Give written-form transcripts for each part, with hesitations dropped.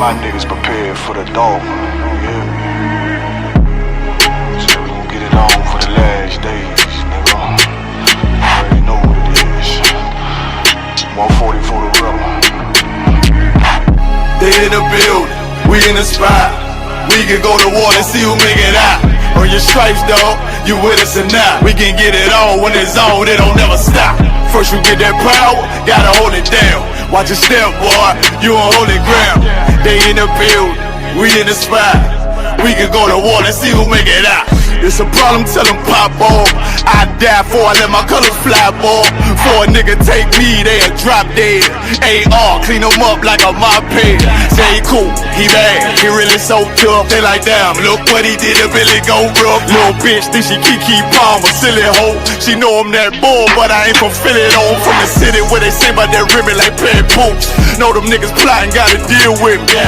my niggas prepared for the dog. Yeah. So we gon' get it on for the last days, nigga. You already know what it is. 140 for the rebel. They in the building, we in the spot. We can go to war and see who make it out. On your stripes, dog, you with us or not. We can get it on when it's on, it don't never stop. First you get that power, gotta hold it down. Watch your step, boy, you on holy ground. They in the building, we in the spot. We can go to war and see who make it out. It's a problem, tell them pop off. I die for I let my colors fly, boy. For a nigga take me, they'll drop dead. AR, clean them up like a mop head. Say he cool, he bad, he really so tough. They like, damn, look what he did, it really go rough. Little bitch think she Kiki Palmer, silly hoe. She know I'm that bull, but I ain't from Philly though. From the city where they say about that ribbon like Pad Poops. Know them niggas plotting, gotta deal with me.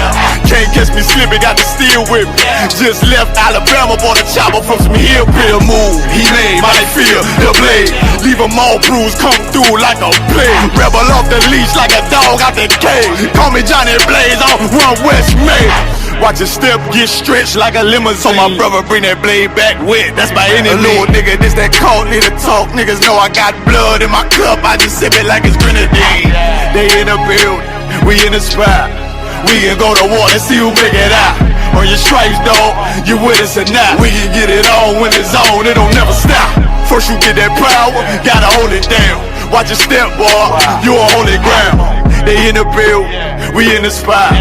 Can't catch me slipping, got to steal with me. Just left Alabama, bought a chopper from some hillbilly move. He made my feel the blade. Leave them all bruised, come through like a plague. Rebel off the leash like a dog out the cage. Call me Johnny Blaze, I'll run West May. Watch your step get stretched like a limousine. So my brother bring that blade back wet, that's my enemy. A little nigga, this that cold, need to talk. Niggas know I got blood in my cup, I just sip it like it's grenadine. They in the building, we in the spot. We can go to war and see who make it out. On your stripes, dog, you with us or not. We can get it on when it's on, it don't never stop. First you get that power, gotta hold it down. Watch your step, boy, you on holy ground. They in the building, we in the spot.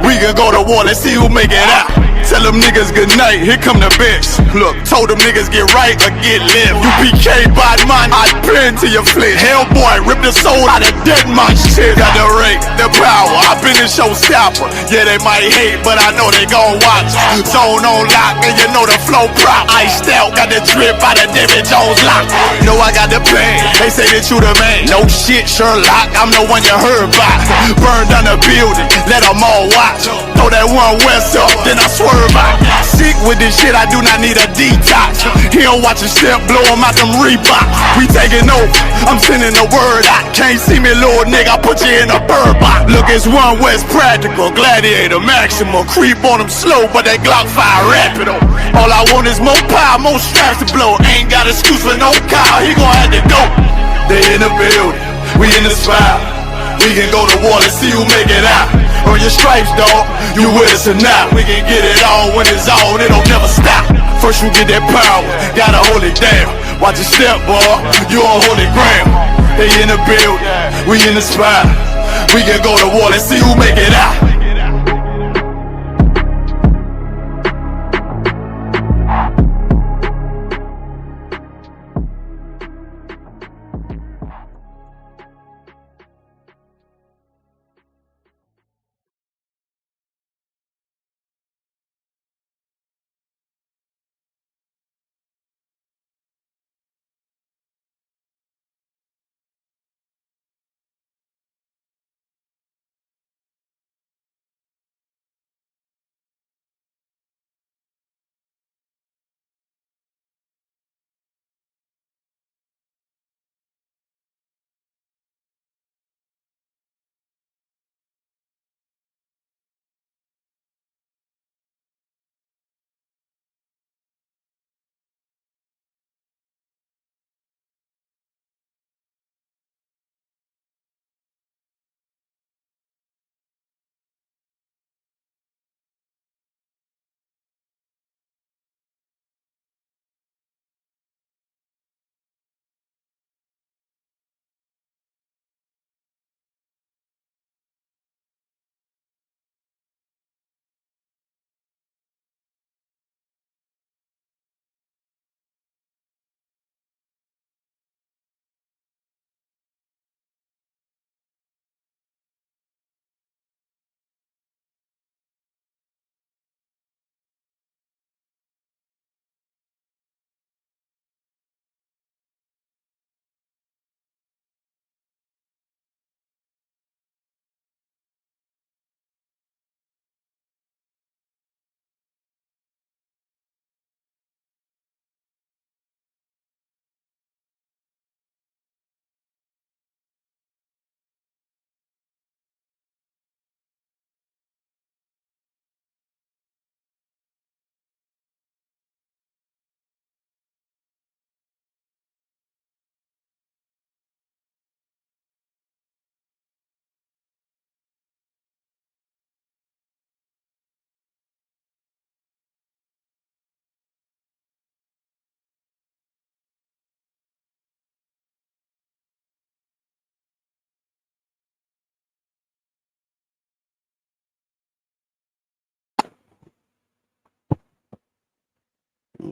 We can go to war, let's see who make it out. Tell them niggas good night, here come the bitch. Look, told them niggas get right or get left. You PK bad man, I pin to your flesh. Hellboy, rip the soul out of dead man shit. Got the rate, the power, I been a showstopper. Yeah, they might hate, but I know they gon' watch. Zone on lock, and you know the flow prop. Iced out, got the drip out of David Jones lock. Know I got the plan, they say that you the man. No shit, Sherlock, I'm the one you heard about. Burn down the building, let them all watch. Throw that one west up, then I swerve out. Sick with this shit, I do not need a detox. He don't watch a step, blow him out them Reeboks. We taking over, I'm sending the word out. Can't see me, little nigga, I put you in a bird box. Look, it's one West practical, gladiator, maximum. Creep on them slow, but that Glock 5 rapid. All I want is more power, more straps to blow. Ain't got excuse for no cow, he gon' have to go. They in the building, we in the spot. We can go to war and see who make it out. On your stripes, dog, you with us or not. We can get it on when it's on, it don't never stop. First you get that power, gotta hold it down. Watch your step, boy, you on holy ground. They in the building, we in the spot. We can go to war and see who make it out.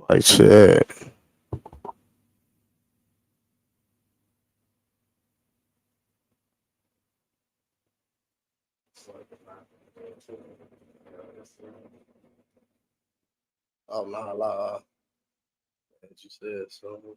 I said. Oh, no, as you said, so.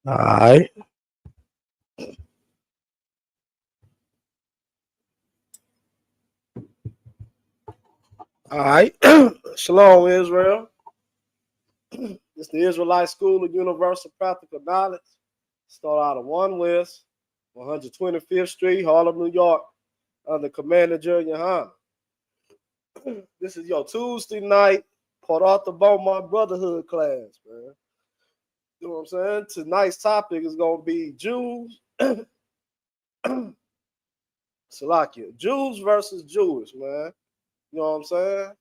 All right. All right. Shalom, Israel. It's the Israelite School of Universal Practical Knowledge. Start out of One West, 125th Street, Harlem, New York, under Commander Junior Hunter. This is your Tuesday night Port Arthur Beaumont Brotherhood class, man. You know what I'm saying? Tonight's topic is going to be Jews. Salakia. Jews versus Jewish, man. You know what I'm saying?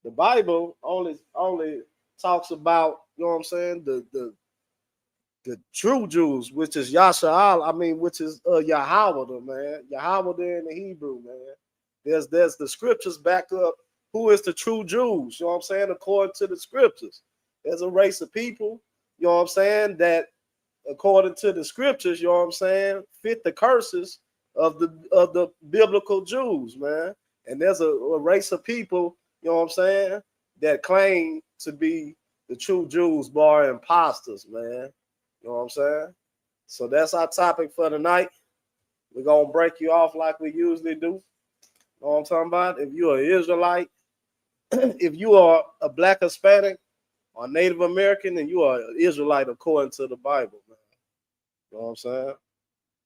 The Bible only talks about, you know what I'm saying, the true Jews, which is Yasha'al, which is Yahweh, man. Yahweh in the Hebrew, man. There's the scriptures back up who is the true Jews, you know what I'm saying, according to the scriptures. There's a race of people, you know what I'm saying, that according to the scriptures, you know what I'm saying, fit the curses of the biblical Jews, man. And there's a race of people, you know what I'm saying, that claim to be the true Jews, bar imposters, man. You know what I'm saying? So that's our topic for tonight. We're going to break you off like we usually do. You know what I'm talking about? If you're an Israelite, if you are a Black Hispanic or Native American, then you are an Israelite according to the Bible, man. You know what I'm saying?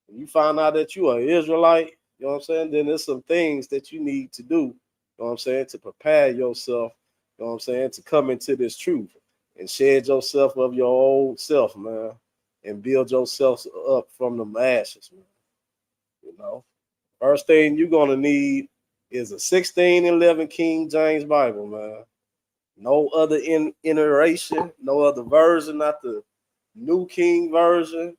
When you find out that you are an Israelite, you know what I'm saying, then there's some things that you need to do, you know what I'm saying, to prepare yourself, you know what I'm saying, to come into this truth and shed yourself of your old self, man, and build yourself up from the ashes, man. You know, first thing you're going to need is a 1611 King James Bible, man. No other iteration, no other version, not the New King version,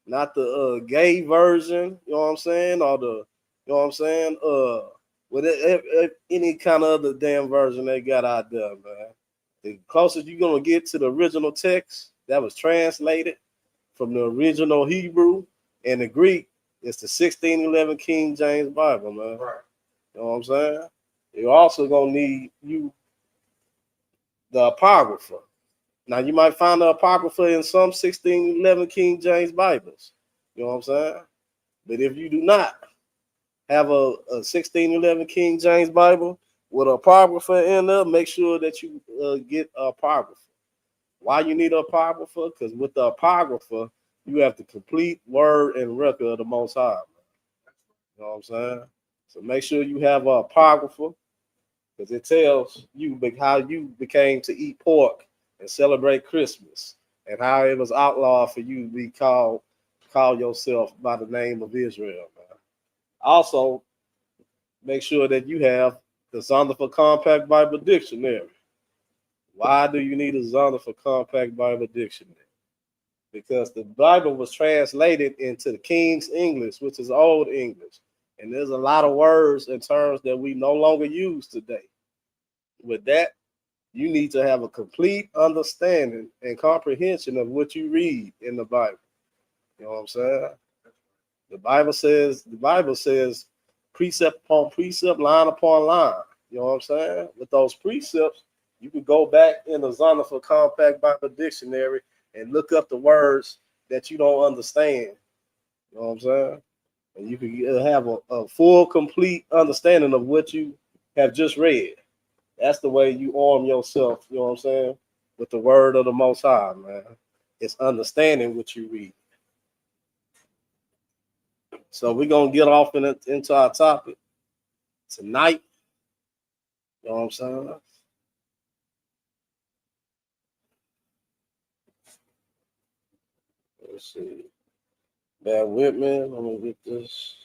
not the gay version, you know what I'm saying, or the, you know what I'm saying, with any kind of other damn version they got out there, man. The closest you're gonna get to the original text that was translated from the original Hebrew and the Greek is the 1611 King James Bible, man. Right. You know what I'm saying? You're also gonna need the Apocrypha. Now you might find the Apocrypha in some 1611 King James Bibles. You know what I'm saying? But if you do not have a 1611 King James Bible with a Apocrypha in there, make sure that you get a Apocrypha. Why you need a Apocrypha? Because with the Apocrypha, you have the complete word and record of the Most High. You know what I'm saying? So make sure you have a Apocrypha, because it tells you how you became to eat pork and celebrate Christmas, and how it was outlawed for you to be call yourself by the name of Israel, man. Also, make sure that you have the Zondervan Compact Bible Dictionary. Why do you need a Zondervan Compact Bible Dictionary? Because the Bible was translated into the King's English, which is Old English. And there's a lot of words and terms that we no longer use today. With that, you need to have a complete understanding and comprehension of what you read in the Bible. You know what I'm saying? The Bible says, precept upon precept, line upon line. You know what I'm saying? With those precepts, you can go back in the Zondervan Compact Bible Dictionary and look up the words that you don't understand. You know what I'm saying? And you can have a full, complete understanding of what you have just read. That's the way you arm yourself, you know what I'm saying, with the word of the Most High, man. It's understanding what you read. So we're going to get off into our topic tonight. You know what I'm saying? Let's see. Bear with me. Let me get this.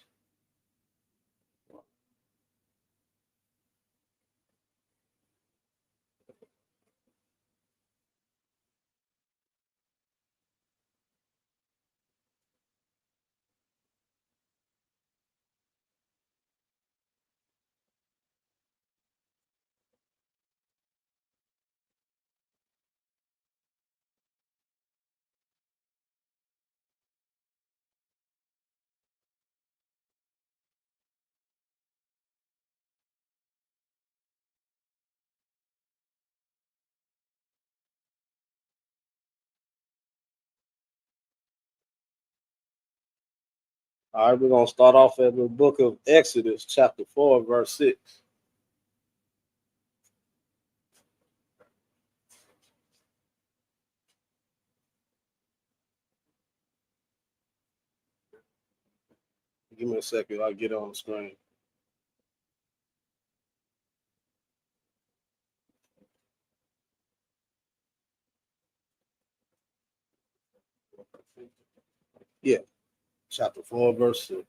All right, we're going to start off at the book of Exodus, chapter 4, verse 6. Give me a second. I'll get it on the screen. Yeah, chapter 4, verse 6.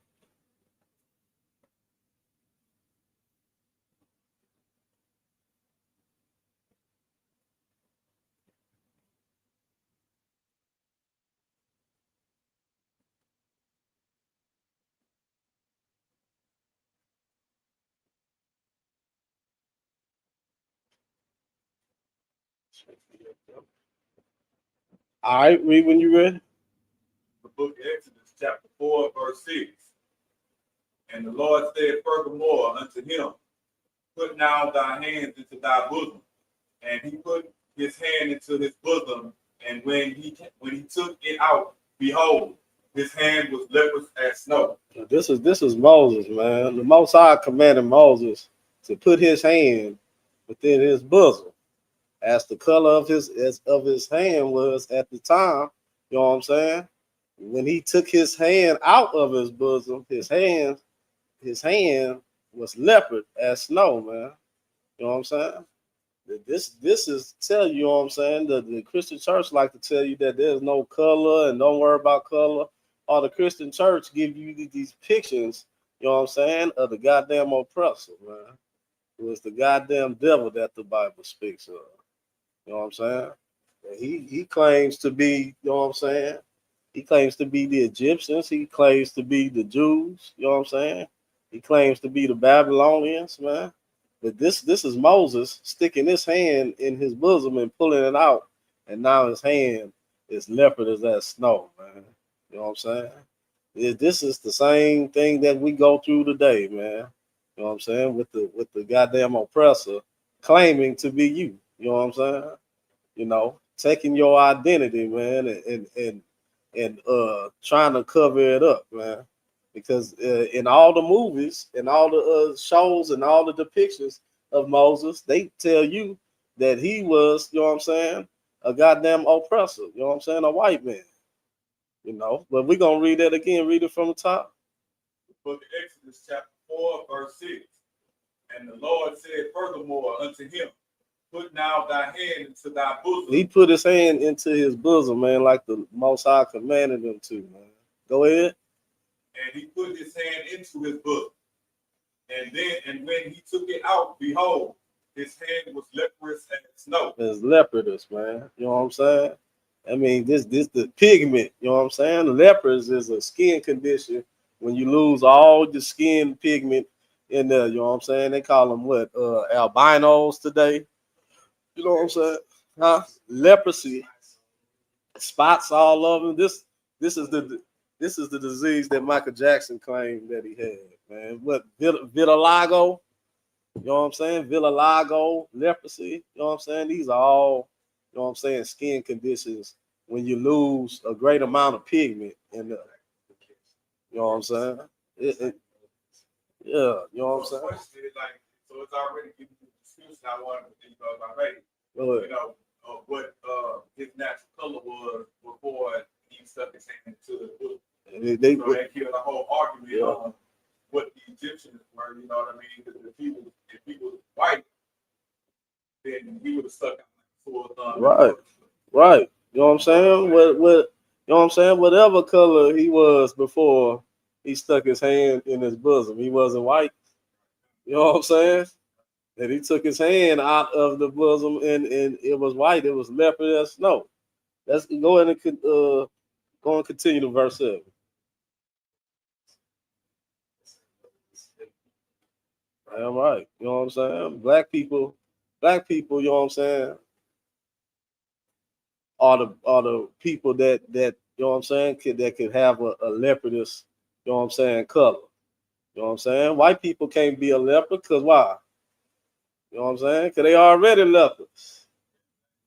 All right, read when you're ready. The book of Exodus, chapter 4, verse 6. And the Lord said furthermore unto him, put now thy hands into thy bosom. And he put his hand into his bosom, and when he took it out, behold, his hand was leprous as snow. This is Moses, man. The Most High commanded Moses to put his hand within his bosom, as the color of his hand was at the time. You know what I'm saying? When he took his hand out of his bosom, his hand was leopard as snow, man. You know what I'm saying? This is tell you what I'm saying. The Christian church like to tell you that there's no color and don't worry about color. Or the Christian church give you these pictures, you know what I'm saying, of the goddamn oppressor, man. It was the goddamn devil that the Bible speaks of. You know what I'm saying? And he claims to be, you know what I'm saying? He claims to be the Egyptians. He claims to be the Jews. You know what I'm saying? He claims to be the Babylonians, man. But this is Moses sticking his hand in his bosom and pulling it out, and now his hand is leopard as that snow, man. You know what I'm saying? This is the same thing that we go through today, man. You know what I'm saying? With the goddamn oppressor claiming to be you. You know what I'm saying? You know, taking your identity, man, and trying to cover it up, man. Because in all the movies and all the shows and all the depictions of Moses, they tell you that he was, you know what I'm saying, a goddamn oppressor, you know what I'm saying, a white man, you know. But we're going to read that again, read it from the top. The book of Exodus, chapter 4, verse 6. And the Lord said furthermore unto him, put now thy hand into thy bosom. He put his hand into his bosom, man, like the Most High commanded him to, man. Go ahead. And he put his hand into his bosom. And when he took it out, behold, his hand was leprous as snow. It's leprous, man. You know what I'm saying? I mean, this the pigment, you know what I'm saying? Leprous is a skin condition when you lose all the skin pigment in there, you know what I'm saying? They call them what? Albinos today. You know what I'm saying? Huh? Leprosy. Spots all over. This is the This is the disease that Michael Jackson claimed that he had, man. What, vitiligo? You know what I'm saying? Vitiligo, leprosy. You know what I'm saying? These are all, you know what I'm saying, skin conditions when you lose a great amount of pigment in the, you know what I'm saying? Yeah, you know what I'm saying? So it's already giving you the excuse. I wanted to think about already. Go ahead. You know what his natural color was before he stuck his hand into the book. So they killed a whole argument on what the Egyptians were. You know what I mean? Because if he was white, then he would have stuck out like a sore thumb. Right. You know what I'm saying? What you know what I'm saying? Whatever color he was before he stuck his hand in his bosom, he wasn't white. You know what I'm saying? And he took his hand out of the bosom and it was white. It was leopard. That's no. Let's go ahead and go and continue to verse 7. All right. You know what I'm saying? Black people, you know what I'm saying, are the people that you know what I'm saying, that could have a leopardess, you know what I'm saying, color. You know what I'm saying? White people can't be a leopard because why? You know what I'm saying? Because they already leopards.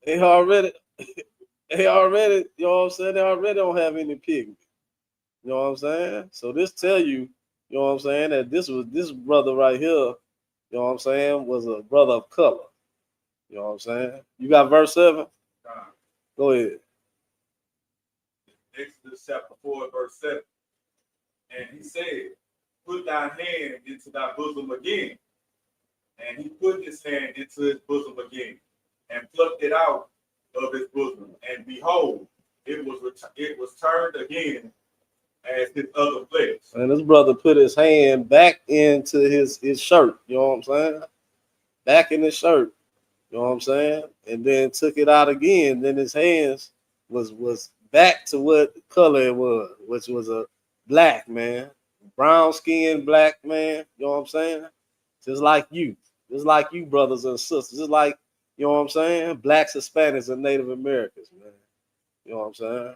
They already, you know what I'm saying? They already don't have any pigment. You know what I'm saying? So this tell you, you know what I'm saying, that this brother right here, you know what I'm saying, was a brother of color. You know what I'm saying? You got verse 7? Go ahead. Exodus chapter 4, verse 7. And he said, put thy hand into thy bosom again. And he put his hand into his bosom again and plucked it out of his bosom. And behold, it was turned again as his other flesh. And this brother put his hand back into his shirt. You know what I'm saying? Back in his shirt. You know what I'm saying? And then took it out again. Then his hands was back to what color it was, which was a black man, brown skinned black man. You know what I'm saying? Just like you, brothers and sisters. Just like, you know what I'm saying, blacks, Hispanics, and Native Americans, man. You know what I'm saying?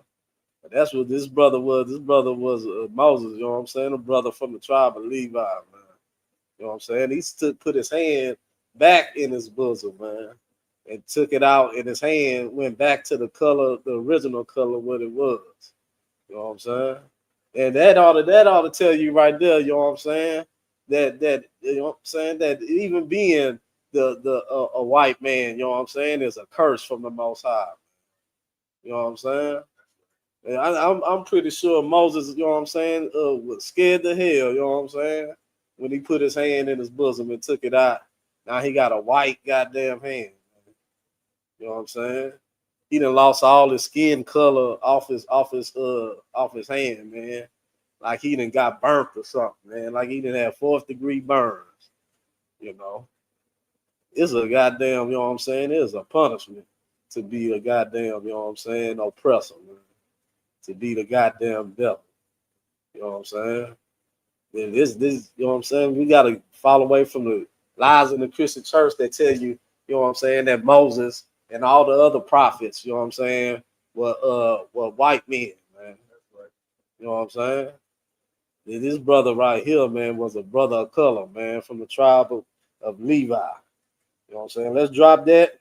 But that's what this brother was. This brother was Moses. You know what I'm saying? A brother from the tribe of Levi, man. You know what I'm saying? He put his hand back in his bosom, man, and took it out, and his hand went back to the color, the original color, what it was. You know what I'm saying? And that ought to tell you right there, you know what I'm saying? That you know what I'm saying, that even being a white man, you know what I'm saying, is a curse from the Most High. You know what I'm saying? And I'm pretty sure Moses, you know what I'm saying, was scared to hell, you know what I'm saying, when he put his hand in his bosom and took it out. Now he got a white goddamn hand. You know what I'm saying? He done lost all his skin color off his hand, man. Like he done got burnt or something, man. Like he done have 4th-degree burns. You know, it's a goddamn, you know what I'm saying, it's a punishment to be a goddamn, you know what I'm saying, oppressor, man. To be the goddamn devil. You know what I'm saying? And this, you know what I'm saying, we gotta fall away from the lies in the Christian church that tell you, you know what I'm saying, that Moses and all the other prophets, you know what I'm saying, were white men, man. You know what I'm saying? And this brother right here, man, was a brother of color, man, from the tribe of Levi. You know what I'm saying? Let's drop that.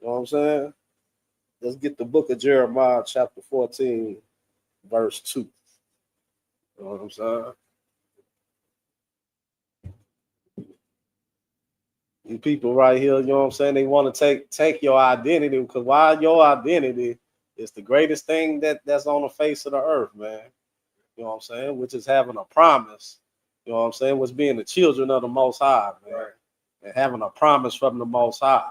You know what I'm saying? Let's get the book of Jeremiah, chapter 14, verse 2. You know what I'm saying? You people right here, you know what I'm saying, they want to take your identity, because why your identity is the greatest thing that's on the face of the earth, man. You know what I'm saying? Which is having a promise. You know what I'm saying? Was being the children of the Most High, man. And having a promise from the Most High.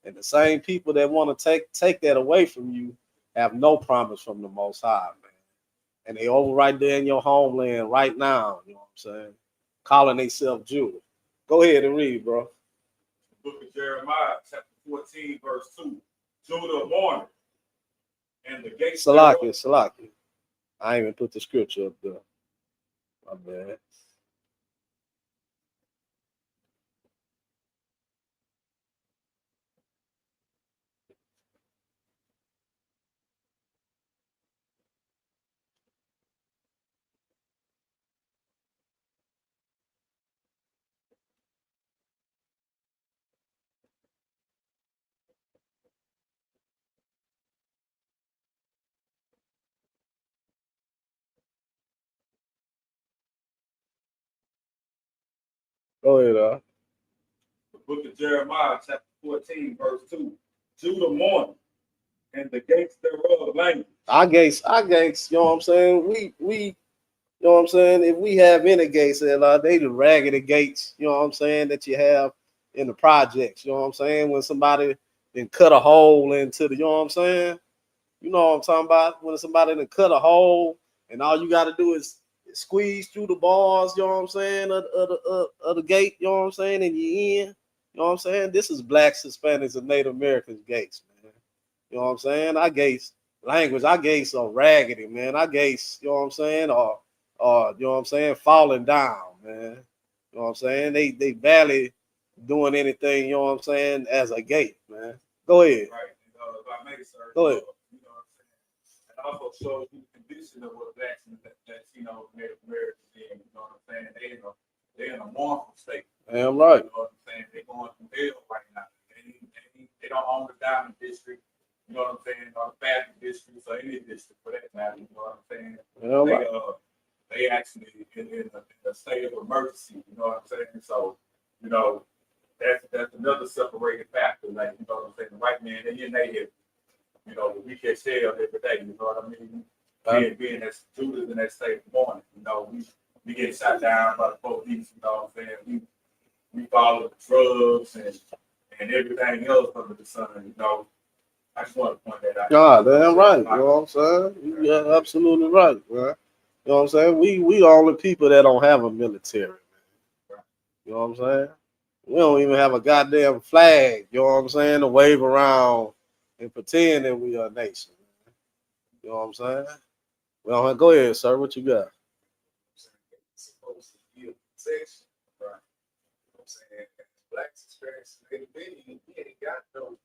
And the same people that want to take that away from you have no promise from the Most High, man. And they over right there in your homeland right now, you know what I'm saying? Calling themselves Jewish. Go ahead and read, bro. Book of Jeremiah, chapter 14, verse 2. Judah mourned, and the gates. Salakia. I ain't even put the scripture up there. My bad. Go ahead, The book of Jeremiah, chapter 14, verse 2. Judah mourning, and the gates thereof language. Our gates, you know what I'm saying? We you know what I'm saying? If we have any gates, they the raggedy gates, you know what I'm saying, that you have in the projects, you know what I'm saying? When somebody then cut a hole into the, you know what I'm saying? You know what I'm talking about? When somebody then cut a hole and all you got to do is squeeze through the bars, you know what I'm saying, of the gate, you know what I'm saying, and you in, you know what I'm saying? This is blacks, Hispanics, and Native Americans gates, man. You know what I'm saying? Our gates, language, our gates are raggedy, man. Our gates, you know what I'm saying, or you know what I'm saying, falling down, man. You know what I'm saying? They barely doing anything, you know what I'm saying, as a gate, man. Go ahead. Right. If I may, sir. Go ahead. You know what I'm saying? It also shows you the condition of what blacks and Latino Native Americans in. You know what I'm saying? They're in a mournful state. Damn right. You know what I'm saying? They're going through hell right now. They don't own the Diamond District. You know what I'm saying? Or the Baptist District or any district for that matter. You know what I'm saying? Damn right. They actually in a state of emergency. You know what I'm saying? So, you know, that's another separating factor. Like, you know what I'm saying? The white man, they in their head. You know, we get shelled every day. You know what I mean? Being that Judas in that state of mourning. You know, we get shot down by the police. You know what I'm saying? We follow the drugs and everything else under the sun. You know, I just want to point that out. God, damn right. You know what I'm saying? You're absolutely right, man. You know what I'm saying? We the only people that don't have a military, man. You know what I'm saying? We don't even have a goddamn flag, you know what I'm saying, to wave around and pretend that we are a nation. Man. You know what I'm saying? Well, go ahead, sir. What you got? It's supposed to be a protection, right? You know what I'm saying? Blacks experience we ain't got no, you know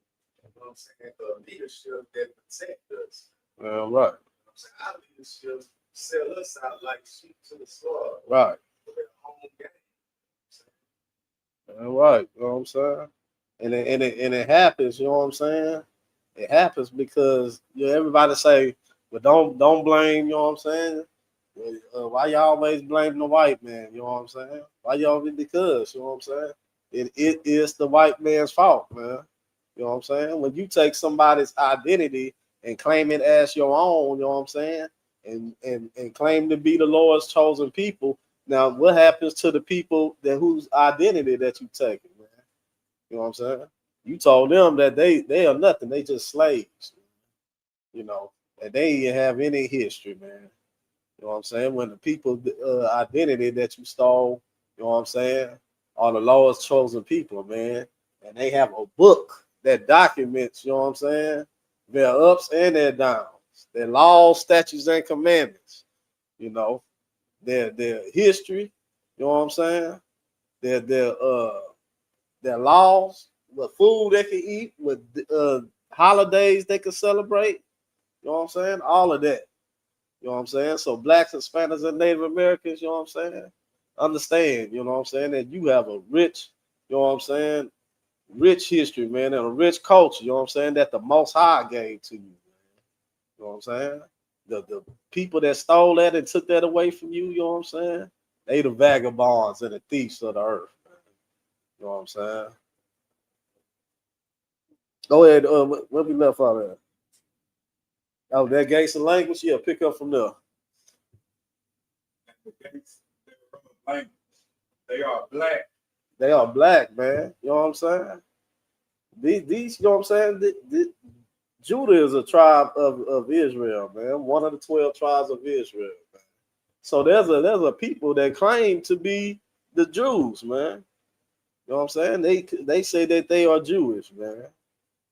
what I'm saying, leadership that protect us. Right. You know what I'm saying? Our leadership sell us out like sheep to the slaughter. Right. For their home game. All right, you know what I'm saying? And it happens, you know what I'm saying? It happens because everybody say, well, don't blame, you know what I'm saying? Why y'all always blame the white man, you know what I'm saying? Why y'all because, you know what I'm saying? It is the white man's fault, man. You know what I'm saying? When you take somebody's identity and claim it as your own, you know what I'm saying? And claim to be the Lord's chosen people. Now, what happens to the people whose identity that you taking, man? You know what I'm saying? You told them that they are nothing. They just slaves. You know, and they didn't have any history, man. You know what I'm saying? When the people identity that you stole, you know what I'm saying, are the Lord's chosen people, man. And they have a book that documents, you know what I'm saying, their ups and their downs, their laws, statutes, and commandments, you know. Their history, you know what I'm saying? Their laws, what food they can eat, what holidays they can celebrate, you know what I'm saying? All of that. You know what I'm saying? So blacks, Hispanics, and Native Americans, you know what I'm saying? Understand, you know what I'm saying, that you have a rich, you know what I'm saying, rich history, man, and a rich culture, you know what I'm saying, that the Most High gave to you, man. You know what I'm saying? The people that stole that and took that away from you, you know what I'm saying? They the vagabonds and the thieves of the earth, man. You know what I'm saying? Go ahead, what we left out there? Oh, that gates and language? Yeah, pick up from there. The gates, language. They are black. They are black, man. You know what I'm saying? These you know what I'm saying? Judah is a tribe of Israel, man. One of the 12 tribes of Israel, man. So there's a people that claim to be the Jews, man. You know what I'm saying? They say that they are Jewish, man.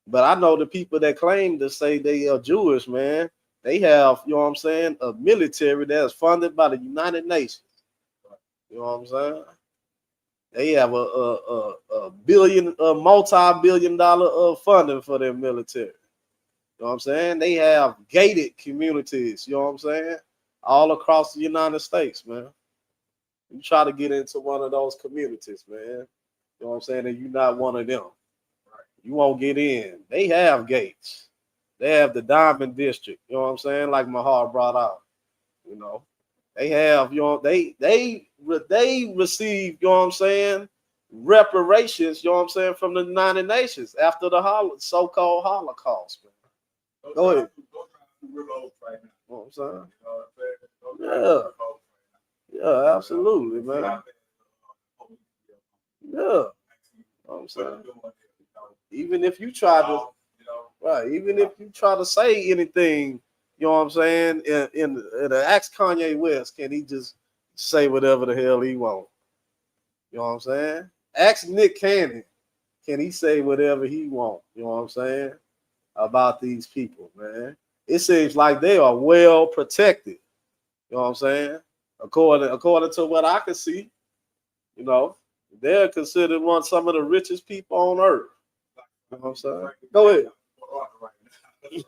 But I know the people that claim to say they are Jewish, man. They have, you know what I'm saying, a military that is funded by the United Nations. You know what I'm saying? They have a multi-billion-dollar funding for their military. You know what I'm saying? They have gated communities, you know what I'm saying? All across the United States, man. You try to get into one of those communities, man. You know what I'm saying? And you're not one of them. You won't get in. They have gates. They have the Diamond District, you know what I'm saying? Like Mahar brought out, you know. They have, you know, they receive, you know what I'm saying, reparations, you know what I'm saying, from the United Nations after the so-called Holocaust, man. Go ahead. Go through real old right now. You know what I'm saying? You know what I'm saying? Yeah, absolutely, man. Yeah. You know what I'm saying? Even if you try to, right, even if you try to say anything, you know what I'm saying, in the ask Kanye West, can he just say whatever the hell he want? You know what I'm saying? Ask Nick Cannon, can he say whatever he want? You know what I'm saying? About these people, man. It seems like they are well protected. You know what I'm saying? According to what I can see, you know, they're considered some of the richest people on earth. You know what I'm saying? Go ahead.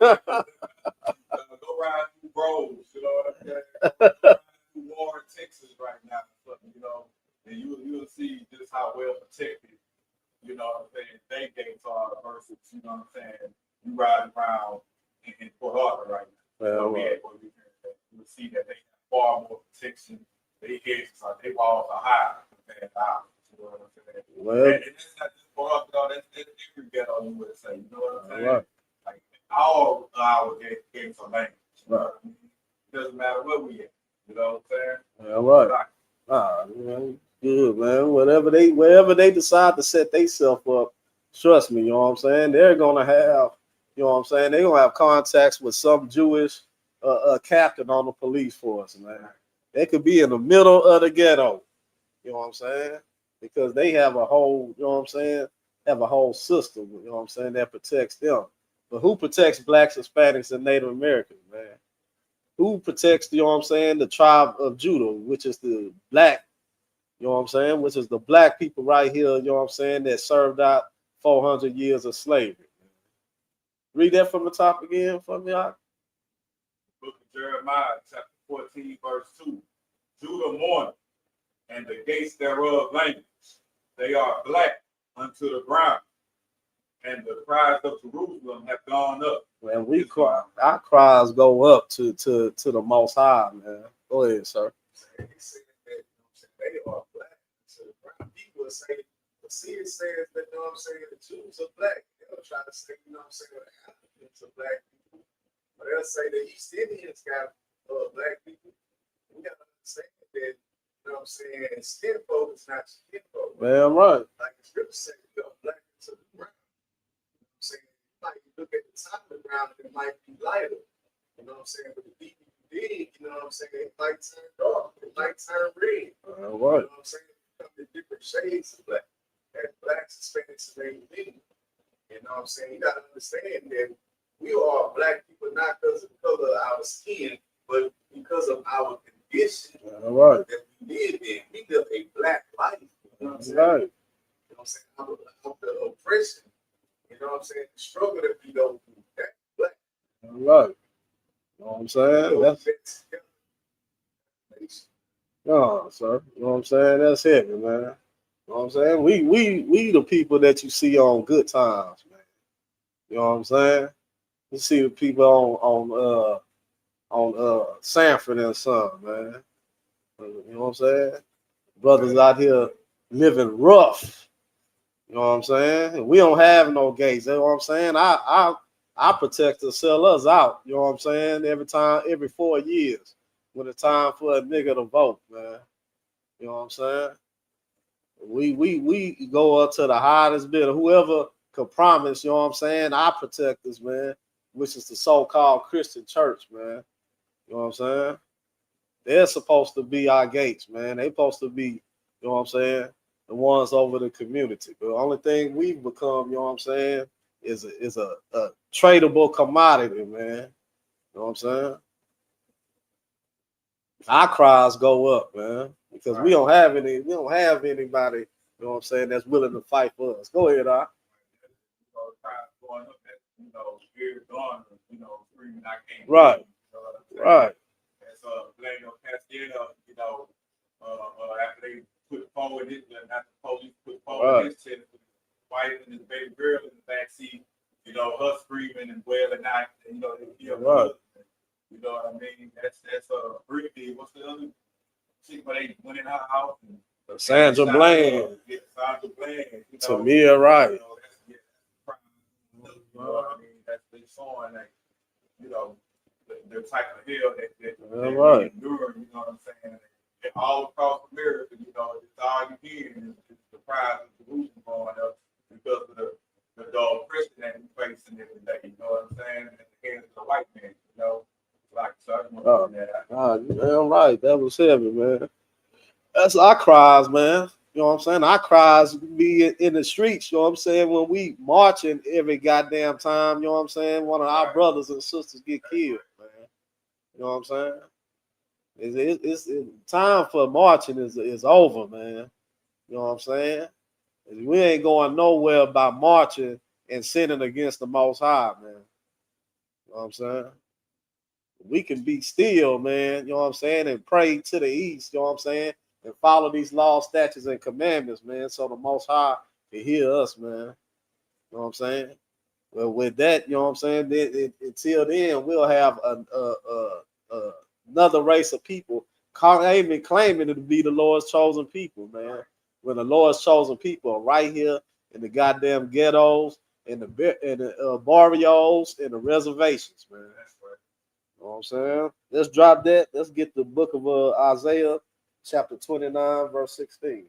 Go ride through roads, you know what I'm saying? Through Warren, Texas right now, you know, and you'll see just how well protected, you know what I'm saying, they gates are versus, you know what I'm saying, you ride around in Port Arthur right now. Well, you'll see that they have far more protection. They hedges are, they walls are higher than ours. You know what I'm saying? Well, and it's not just Port Arthur, that's every ghetto you would say. You know what I'm saying? right. Like all our gates are language. You know Right. what I mean? It doesn't matter where we at. You know what I'm saying? All right. Man, good, man. Wherever they decide to set themselves up, trust me, you know what I'm saying? They're gonna have, you know what I'm saying? They're gonna have contacts with some Jewish captain on the police force, man. They could be in the middle of the ghetto, you know what I'm saying? Because they have a whole, you know what I'm saying? Have a whole system, you know what I'm saying, that protects them. But who protects blacks, Hispanics, and Native Americans, man? Who protects, you know what I'm saying, the tribe of Judah, which is the black, you know what I'm saying, which is the black people right here, you know what I'm saying, that served out 400 years of slavery. Read that from the top again for me, Book of Jeremiah, chapter 14, verse 2. Judah mourned, and the gates thereof language. They are black unto the ground, and the cries of Jerusalem have gone up. Man, we cry, our cries go up to the Most High, man. Go ahead, sir. He said that they are black to the ground. People say, the seer says that, you know what I'm saying, the Jews are black. They'll try to say, you know what I'm saying, the Africans are black people. But they'll say the East Indians got black people. We got to understand that, you know what I'm saying, skin folk is not skin folk. Man, right. Like the scripture says, we are black to the ground. You know what I'm saying? Like you look at the top of the ground, it might be lighter. You know what I'm saying? But the deeper you dig, you know what I'm saying, it might turn dark, it might turn red. All right. You know what I'm saying? It comes in different shades of black. That blacks, Hispanics, and Asian. You know what I'm saying? You gotta understand that we are black people not because of the color of our skin, but because of our condition Right. that we live in. We live a black life. You know what I'm saying? Right. You know what I'm saying? Of the oppression. You know what I'm saying? The struggle that we go through. That black. All right. You know what I'm saying? That's no, sir. You know what I'm saying? That's heavy, man. You know what I'm saying? We the people that you see on Good Times, man. You know what I'm saying? You see the people on Sanford and Son, man. You know what I'm saying? Brothers out here living rough. You know what I'm saying? We don't have no gates. You know what I'm saying? I protect to sell us out. You know what I'm saying? Every 4 years, when it's time for a nigga to vote, man. You know what I'm saying? We go up to the highest bidder. Whoever could promise, you know what I'm saying? I protect us, man, which is the so-called Christian church, man. You know what I'm saying? They're supposed to be our gates, man. They're supposed to be, you know what I'm saying, the ones over the community. But the only thing we've become, you know what I'm saying, is a tradable commodity, man. You know what I'm saying? Our cries go up, man, because we don't have anybody, you know what I'm saying, that's willing to fight for us. Go ahead, I. Going up at, you know, spirit gone, you know, screaming, I can't. Right. You know Right. As Blanco Castillo, you know, after they put forward his, after the police put forward his chest, with his wife and his baby girl in the backseat, you know, her screaming and wailing out, you know, you know what I mean? That's Brittany. What's the other chick? But they went in her house and Sandra Bland. Yeah, Sandra Bland. You know, Tamia Wright. You know, what I mean? That's been showing that, you know, the type of hell that right. endure, you know what I'm saying? And all across America, you know, it's all you hear is the pride of Jerusalem going up because of the dog Christian that we facing every day, you know what I'm saying? At the hands of the white man, you know. Like, so I just want to point that out. You're right. That was heavy, man. That's our cries, man. You know what I'm saying? Our cries be in the streets, you know what I'm saying? When we marching every goddamn time, you know what I'm saying? One of our brothers and sisters get killed, man. You know what I'm saying? It's time for marching is over, man. You know what I'm saying? We ain't going nowhere by marching and sinning against the Most High, man. You know what I'm saying? We can be still, man. You know what I'm saying? And pray to the east, you know what I'm saying? And follow these laws, statutes, and commandments, man, so the Most High can hear us, man. You know what I'm saying? Well, with that, you know what I'm saying? Until then, we'll have another race of people claiming to be the Lord's chosen people, man. When the Lord's chosen people are right here in the goddamn ghettos, in the barrios, in the reservations, man. You know what I'm saying? Let's drop that. Let's get the book of Isaiah, chapter 29, verse 16.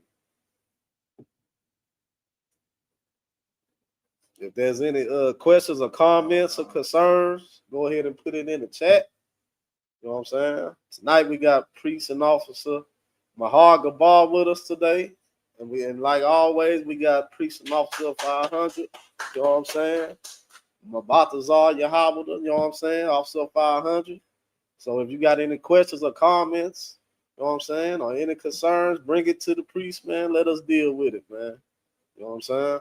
If there's any questions or comments or concerns, go ahead and put it in the chat. You know what I'm saying? Tonight we got priest and officer Mahar Gabar with us today. And like always, we got priest and officer 500. You know what I'm saying? Mabatazar Yahabada, you know what I'm saying? Officer 500. So if you got any questions or comments, you know what I'm saying, or any concerns, bring it to the priest, man. Let us deal with it, man. You know what I'm saying?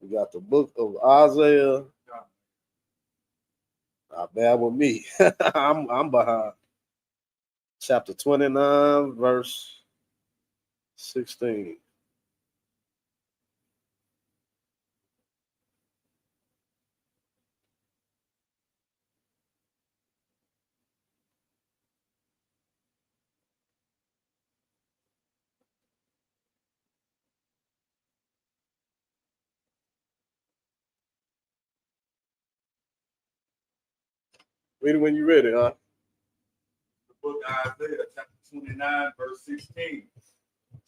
We got the book of Isaiah. Not bad with me. I'm behind. Chapter 29, verse 16. Read it when you're ready, huh? The book of Isaiah, chapter 29, verse 16.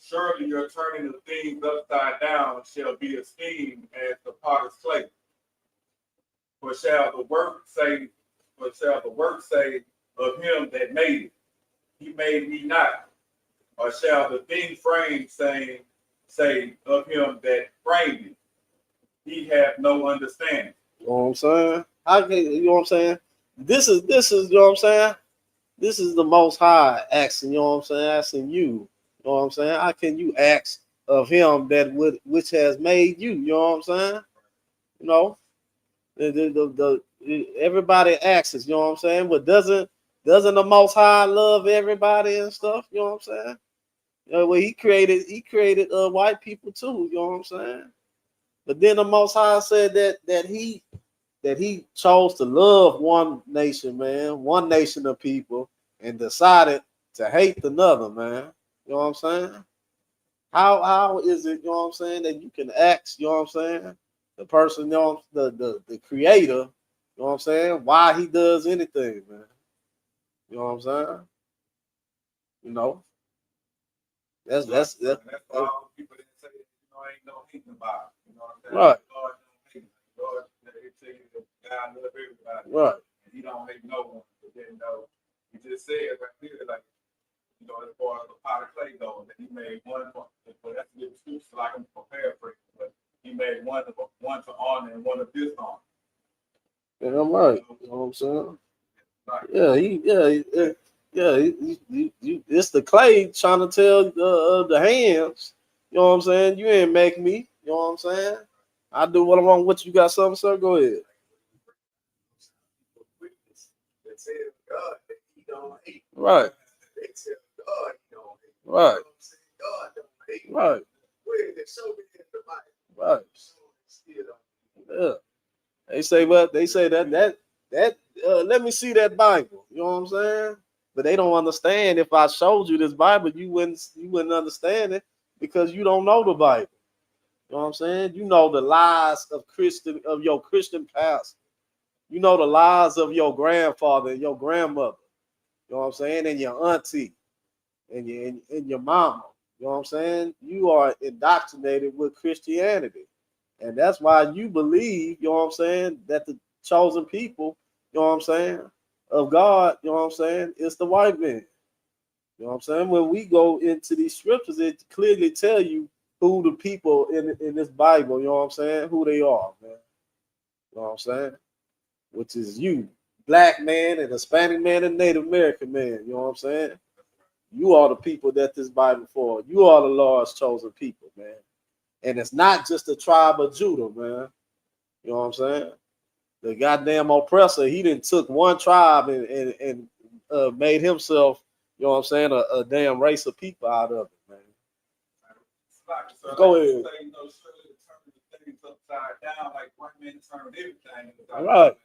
Surely your turning of things upside down shall be esteemed as the potter's clay. For shall the work say of him that made it, he made me not? Or shall the thing framed say of him that framed it, he hath no understanding? You know what I'm saying? You know what I'm saying? This is, you know what I'm saying? This is the Most High asking, you know what I'm saying? Asking you, you know what I'm saying? How can you ask of him which has made you? You know what I'm saying? You know, everybody asks, you know what I'm saying? But doesn't the Most High love everybody and stuff? You know what I'm saying? You know, well, he created white people too. You know what I'm saying? But then the Most High said that he chose to love one nation, man, one nation of people, and decided to hate another, man. You know what I'm saying? How is it, you know what I'm saying, that you can ask, you know what I'm saying, the person, you know, the creator, you know what I'm saying, why he does anything, man. You know what I'm saying? You know. That's all people that say, you know, ain't no hating about it. You know what I'm saying? Right. God don't hate. God, they tell you that God love everybody. Right. And he don't hate no one. But then, he just said right here, like, you know, as far as the pot of clay goes, that he made one, but that's a little excuse, so I can paraphrase, but he made one to honor and one to dishonor. Yeah, I'm right. You know what I'm saying? Right. It's the clay trying to tell the hands. You know what I'm saying? You ain't make me. You know what I'm saying? I do what I want. What you got, something, sir? Go ahead. They tell God that he don't hate. Right. They tell God he don't hate. Right. God don't hate. Right. Where they show me in the Bible. Right. Yeah. They say what? They say that let me see that Bible. You know what I'm saying? But they don't understand. If I showed you this Bible, you wouldn't understand it because you don't know the Bible. You know what I'm saying? You know the lies of your Christian pastor. You know the lies of your grandfather and your grandmother. You know what I'm saying? And your auntie and your mama. You know what I'm saying? You are indoctrinated with Christianity. And that's why you believe, you know what I'm saying, that the chosen people, you know what I'm saying, of God, you know what I'm saying, is the white man. You know what I'm saying? When we go into these scriptures, it clearly tell you who the people in this Bible, you know what I'm saying, who they are, man. You know what I'm saying? Which is you, black man and Hispanic man and Native American man, you know what I'm saying? You are the people that this Bible for. You are the Lord's chosen people, man. And it's not just the tribe of Judah, man. You know what I'm saying? The goddamn oppressor, he didn't took one tribe and made himself, you know what I'm saying, a damn race of people out of it, man. So Go like ahead. you say, you know, surely turn the things upside down, like white men turned everything. Right.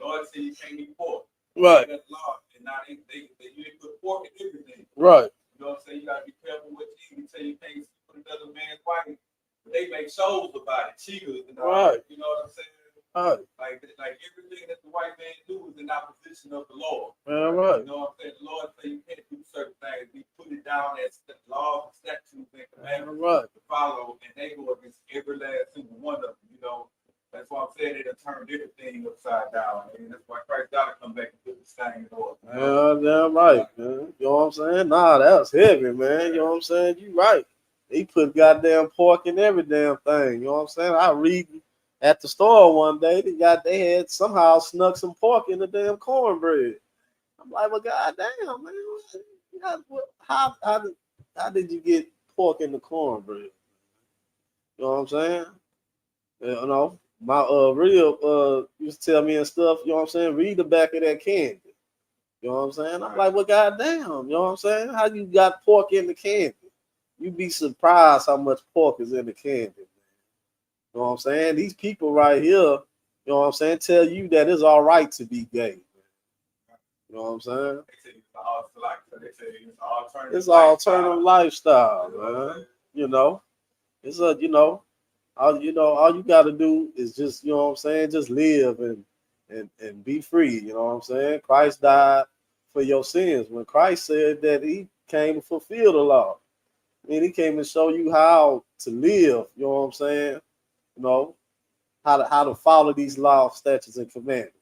Lord said you can't eat pork. Right. That's law, and now they you didn't put pork in everything. Right. You know what I'm saying? You gotta be careful what you eat. You say you can't put another man's wife. But they make shows about it, cheaters and all Right. that. You know what I'm saying? Right. Like everything that the white man do is in opposition of the Lord. Right. You know what I'm saying? The Lord say you can't do certain things. We put it down as laws, statutes, and commandments Right. to follow, and they go against every last single one of them. You know, that's why I'm saying they done turned everything upside down. And that's why Christ gotta come back and put this thing in order. You know? Yeah, damn right, man. You know what I'm saying? Nah, that was heavy, man. You know what I'm saying? You right. He put goddamn pork in every damn thing. You know what I'm saying? I read at the store one day, they had somehow snuck some pork in the damn cornbread. I'm like, well, goddamn, man. How did you get pork in the cornbread? You know what I'm saying? You know, my real used to tell me and stuff, you know what I'm saying? Read the back of that candy. You know what I'm saying? I'm like, well, goddamn, you know what I'm saying? How you got pork in the candy? You'd be surprised how much pork is in the candy. You know what I'm saying? These people right here, you know what I'm saying, tell you that it's all right to be gay. You know what I'm saying? They say It's an alternative lifestyle, man. You know, it's a, all you gotta do is just, you know what I'm saying, just live and be free. You know what I'm saying? Christ died for your sins. When Christ said that he came to fulfill the law, I mean, he came to show you how to live. You know what I'm saying? You know, how to follow these laws, statutes, and commandments.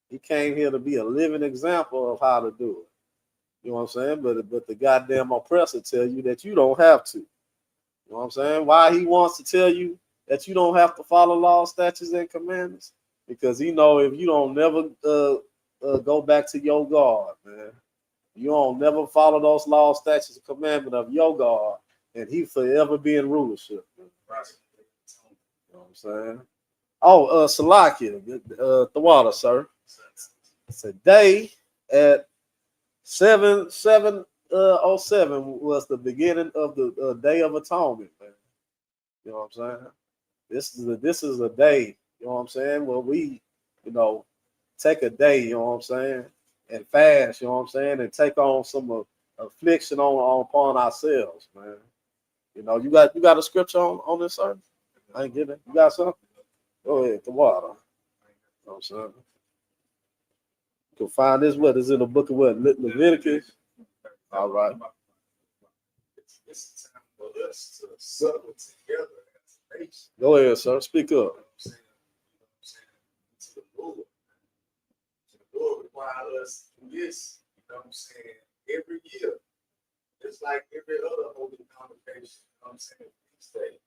He came here to be a living example of how to do it. You know what I'm saying? But the goddamn oppressor tell you that you don't have to. You know what I'm saying? Why he wants to tell you that you don't have to follow laws, statutes, and commandments? Because he know if you don't never go back to your God, man, you don't never follow those laws, statutes, and commandments of your God, and he forever be in rulership. Man. Right. You know what I'm saying? Oh, Salakia, the water, sir. Today at 7:07 was the beginning of the Day of Atonement, man. You know what I'm saying? This is a day, you know what I'm saying, where we, take a day, you know what I'm saying, and fast, you know what I'm saying, and take on some affliction upon ourselves, man. You know, you got a scripture on this, sir? I ain't getting it. You got something? Go ahead, the water. You know what I'm saying? You can find this, what is in the book of what? Leviticus? All right. It's time for us to settle together as a nation. Go ahead, sir. Speak up. To the Lord. To the Lord require us to do this, you know what I'm saying, every year. Just like every other holy convocation, you know what I'm saying, each day.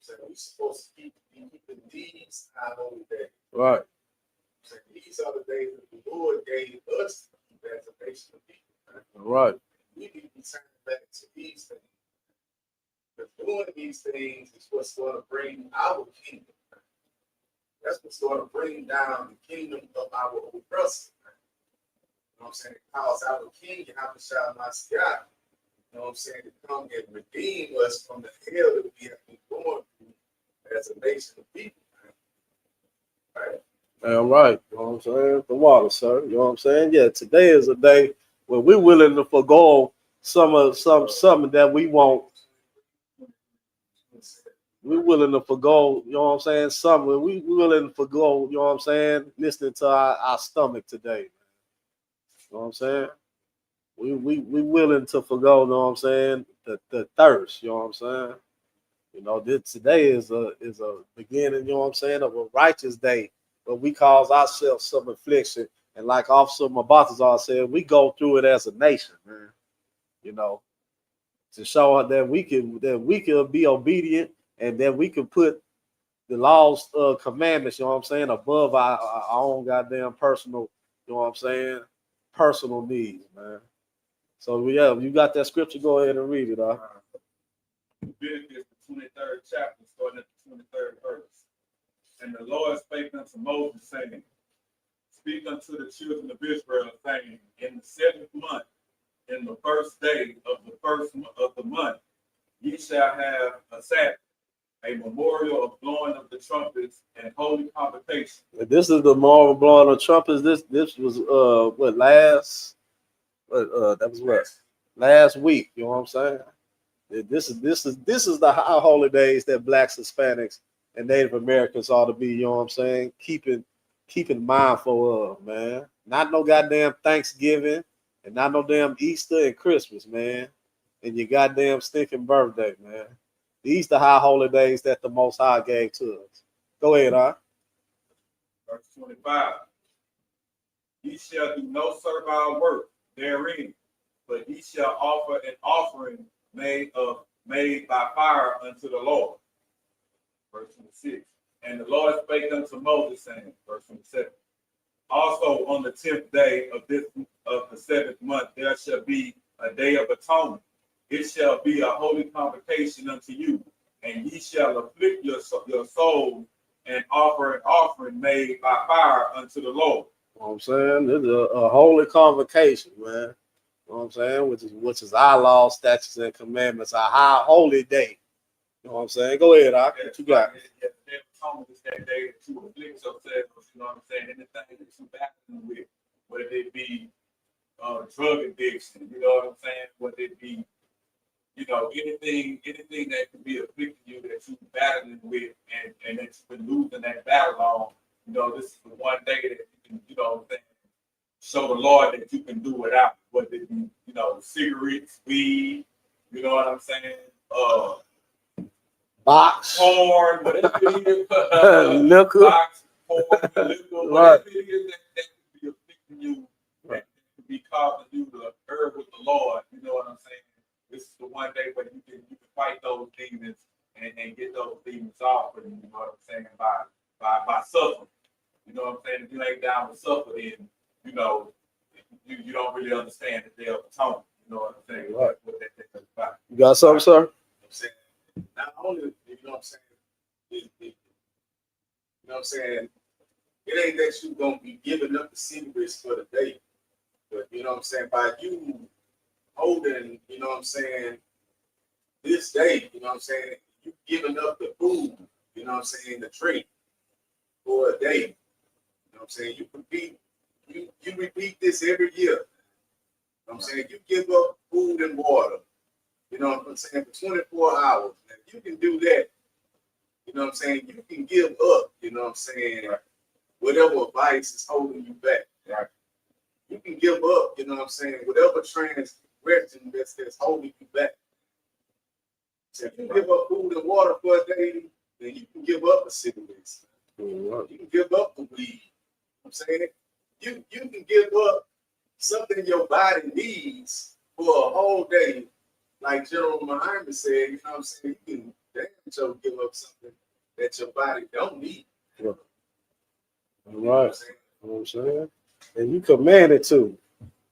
So we're supposed to keep these our holy days. Right. So these are the days that the Lord gave us to keep as a nation of people. Right. We need to turn back to these things. But doing these things is what's going to bring our kingdom. That's what's going to bring down the kingdom of our oppressor. You know what I'm saying? Cause our king, Yahushua Mashiach, you know what I'm saying, to come and redeem us from the hell that we have been going through as a nation of people. Right? All right. You know what know what I'm saying? The water, sir. You know what I'm saying? Yeah, today is a day where we're willing to forgo something that we want. We're willing to forgo, you know what I'm saying? Something we're willing to forgo, you know what I'm saying? Listening to our stomach today. You know what I'm saying? We willing to forgo, you know what I'm saying? The thirst, you know what I'm saying? You know, today is a beginning, you know what I'm saying, of a righteous day, but we cause ourselves some affliction. And like Officer Mabatazar said, we go through it as a nation, man. You know, to show that we can be obedient and that we can put the laws, commandments, you know what I'm saying, above our own goddamn personal, you know what I'm saying, personal needs, man. So yeah, you got that scripture, go ahead and read it, Leviticus, the 23rd chapter, starting at the 23rd verse. And the Lord spake unto Moses, saying, Speak unto the children of Israel, saying, In the 7th month, in the first day of the first of the month, ye shall have a Sabbath, a memorial of blowing of the trumpets and holy convocation. This is the memorial blowing of trumpets. This was last week. You know what I'm saying? This is the high holy days that blacks, Hispanics, and Native Americans ought to be, you know what I'm saying, keeping mindful of, man. Not no goddamn Thanksgiving and not no damn Easter and Christmas, man. And your goddamn stinking birthday, man. These the high holy days that the Most High gave to us. Go ahead, Verse 25. Ye shall do no servile work therein, but ye shall offer an offering made by fire unto the Lord. Verse 26. And the Lord spake unto Moses, saying, verse 27. Also on the 10th day of the 7th month there shall be a day of atonement. It shall be a holy convocation unto you, and ye shall afflict your soul and offer an offering made by fire unto the Lord. You know what I'm saying? This is a holy convocation, man. You know what I'm saying? Which is our law, statutes, and commandments, our high holy day. You know what I'm saying? Go ahead, what you got? The day of atonement is that day that you afflict yourself, you know what I'm saying? Anything that you battling with, whether it be drug addiction, you know what I'm saying? Whether it be, you know, anything that could be afflicting you that you're battling with and that you've been losing that battle on, you know, this is the one day that you can, you know what I'm saying, show the Lord that you can do without, whether it be, you know, cigarettes, weed, you know what I'm saying, box, porn, whatever it is, liquor, box, porn, liquor, whatever it is that could be afflicting you, that could be causing you to err with the Lord, you know what I'm saying? This is the one day where you can fight those demons and get those demons off, and you know what I'm saying, by suffering. You know what I'm saying? If you ain't down to suffer, then you know you don't really understand the day of atonement. You know what I'm saying? Right. What that thing is about. You got something, sir? I'm saying, not only, you know what I'm saying, you know what I'm saying, it ain't that you gonna be giving up the secrets for the day, but you know what I'm saying, by you holding, you know what I'm saying, this day, you know what I'm saying, you giving up the food, you know what I'm saying, the drink for a day. You know what I'm saying? You repeat this every year. You know what I'm saying? You give up food and water. You know what I'm saying? For 24 hours. And if you can do that, you know what I'm saying? You can give up, you know what I'm saying, whatever vice is holding you back. Right? You can give up, you know what I'm saying, whatever transgression that's holding you back. So if you give up food and water for a day, then you can give up the cigarettes. You can give up the weed. I'm saying you can give up something your body needs for a whole day. Like General Muhammad said, you know what I'm saying? You can damn sure give up something that your body don't need. Right. You know what I'm saying? And you commanded to.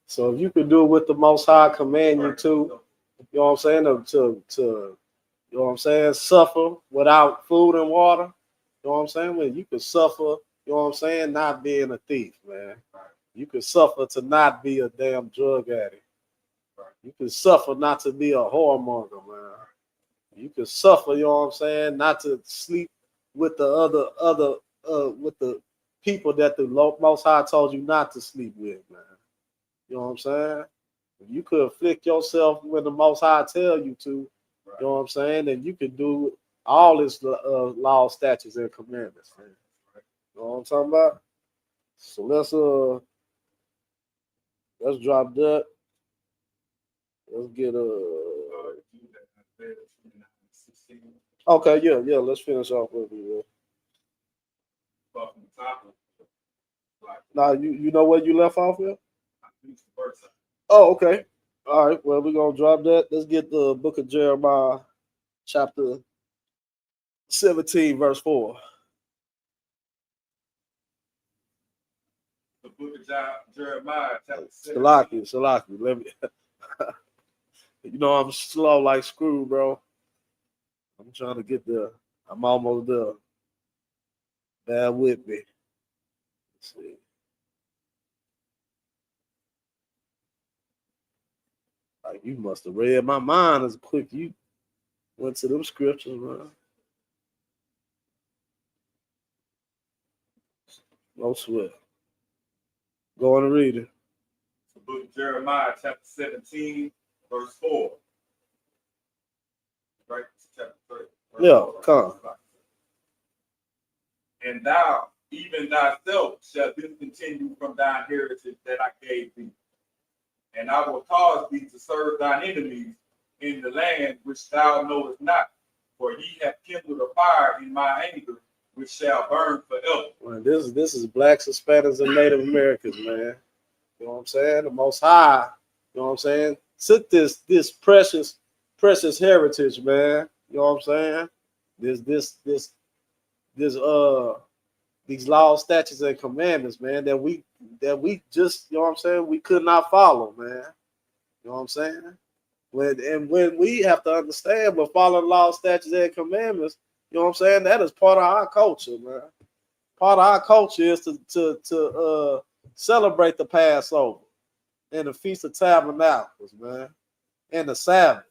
So if you could do what the Most High command you to, you know what I'm saying, to you know what I'm saying, suffer without food and water, you know what I'm saying? When you could suffer, you know what I'm saying, not being a thief, man. You could suffer to not be a damn drug addict. You could suffer not to be a whoremonger, man. You could suffer, you know what I'm saying, not to sleep with the other with the people that the Most High told you not to sleep with, man. You know what I'm saying? If you could afflict yourself when the Most High tell you to, Right. you know what I'm saying, then you can do all His law, statutes, and commandments, man. You know what I'm talking about? So let's drop that. Let's get okay, yeah. Let's finish off with it. Now you know where you left off here? Oh, okay. All right. Well, we're gonna drop that. Let's get the book of Jeremiah, chapter 17, verse 4. The book of Jeremiah, chapter 17. Salaki. Let me. You know I'm slow like screw, bro. I'm trying to get there. I'm almost there. Bear with me. Let's see. Like you must have read my mind as quick you went to them scriptures, man. No sweat. Go on and read it. The book of Jeremiah, chapter 17, verse 4. Right? Chapter 3. Yeah, come. And thou, even thyself, shalt discontinue from thine heritage that I gave thee. And I will cause thee to serve thine enemies in the land which thou knowest not. For ye have kindled a fire in my anger, which shall burn forever. Man, this is blacks, Hispanics, and Native Americans, man. You know what I'm saying? The Most High, you know what I'm saying, took this precious heritage, man. You know what I'm saying? These laws, statutes, and commandments, man, that we just, you know what I'm saying, we could not follow, man. You know what I'm saying? When we have to understand, but following laws, statutes, and commandments, you know what I'm saying, that is part of our culture, man. Part of our culture is to celebrate the Passover and the Feast of Tabernacles, man, and the Sabbath.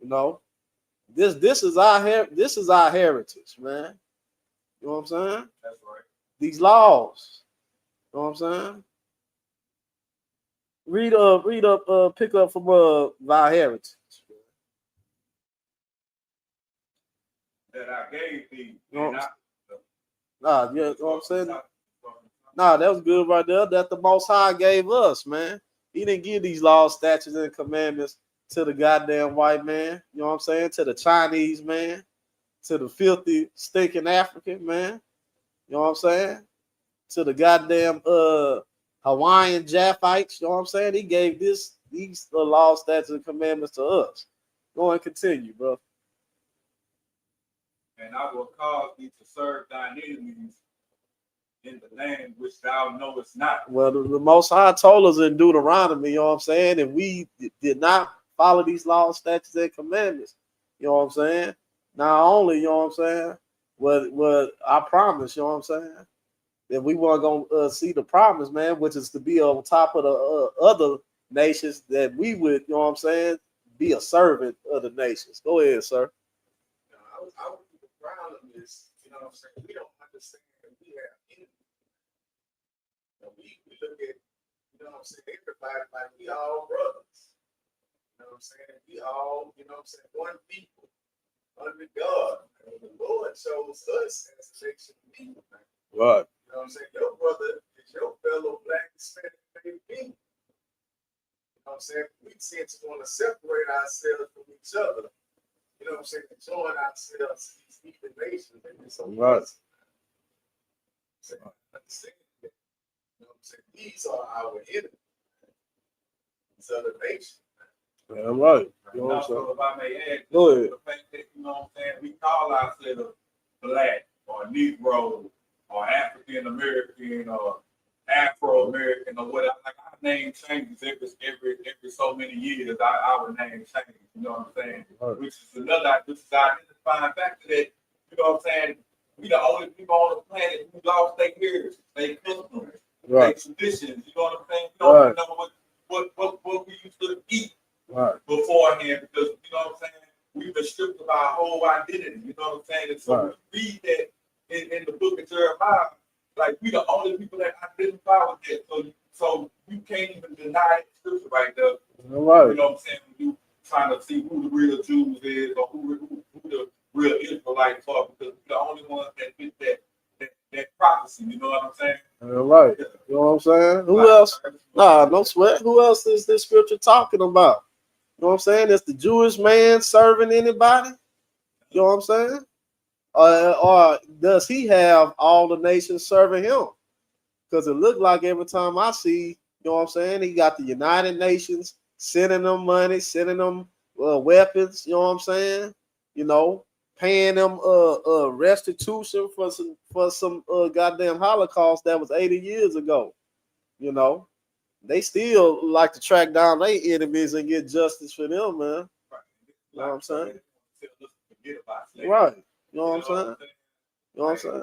You know, this is our heritage, man. You know what I'm saying? That's right. These laws. You know what I'm saying? Read up, pick up from our heritage. That I gave thee. You know you know what I'm saying? That was good right there. That the Most High gave us, man. He didn't give these laws, statutes, and commandments to the goddamn white man. You know what I'm saying? To the Chinese man. To the filthy, stinking African man. You know what I'm saying? To the goddamn Hawaiian Japhites. You know what I'm saying? He gave these laws, statutes, and commandments to us. Go and continue, bro. And I will cause thee to serve thine enemies in the land which thou knowest not. Well, the Most High told us in Deuteronomy, you know what I'm saying? If we did not follow these laws, statutes, and commandments, you know what I'm saying? Not only, you know what I'm saying, what I promise, you know what I'm saying, that we weren't going to see the promise, man, which is to be on top of the other nations, that we would, you know what I'm saying, be a servant of the nations. Go ahead, sir. I would be the problem is, you know what I'm saying, we don't understand that we have enemies. We look at, you know what I'm saying, everybody like we all brothers. You know what I'm saying? We all, you know what I'm saying, one people under God. And the Lord chose us as a nation of people. Right. You know what I'm saying? Your brother is your fellow black, Hispanic, native people. You know what I'm saying? We tend to want to separate ourselves from each other. You know what I'm saying? To join ourselves to these heathen nations. And it's so right. So understand that. You know what I'm saying? These are our enemies. These other nations. Yeah, right. You know And also, if I may add, go ahead. The fact that, you know what I'm saying, we call ourselves black or Negro or African American or Afro American or whatever. Like our name changes every so many years. Our name changes. You know what I'm saying? Right. Which is our identifying factor that, you know what I'm saying, we the only people on the planet who lost their heritage, their customs, Right. their traditions. You know what I'm saying? We don't Right. know what we used to eat Right. beforehand, because, you know what I'm saying, we've been stripped of our whole identity. You know what I'm saying? And so right. we read that in the book of Jeremiah, like we the only people that identify with that. So you can't even deny that scripture right there. All right. You know what I'm saying? When you trying to see who the real Jews is or who the real Israelites are, because we're the only ones that fit that prophecy. You know what I'm saying? All right. You know what I'm saying? Who else? Nah, no sweat. Who else is this scripture talking about? You know what I'm saying? Is the Jewish man serving anybody? You know what I'm saying? Or does he have all the nations serving him? Because it looked like every time I see, you know what I'm saying, he got the United Nations sending them money, sending them weapons, you know what I'm saying? You know, paying them restitution for some goddamn Holocaust that was 80 years ago. You know, they still like to track down their enemies and get justice for them, man. You know what I'm saying? Right. You know what I'm saying? You know what I'm saying?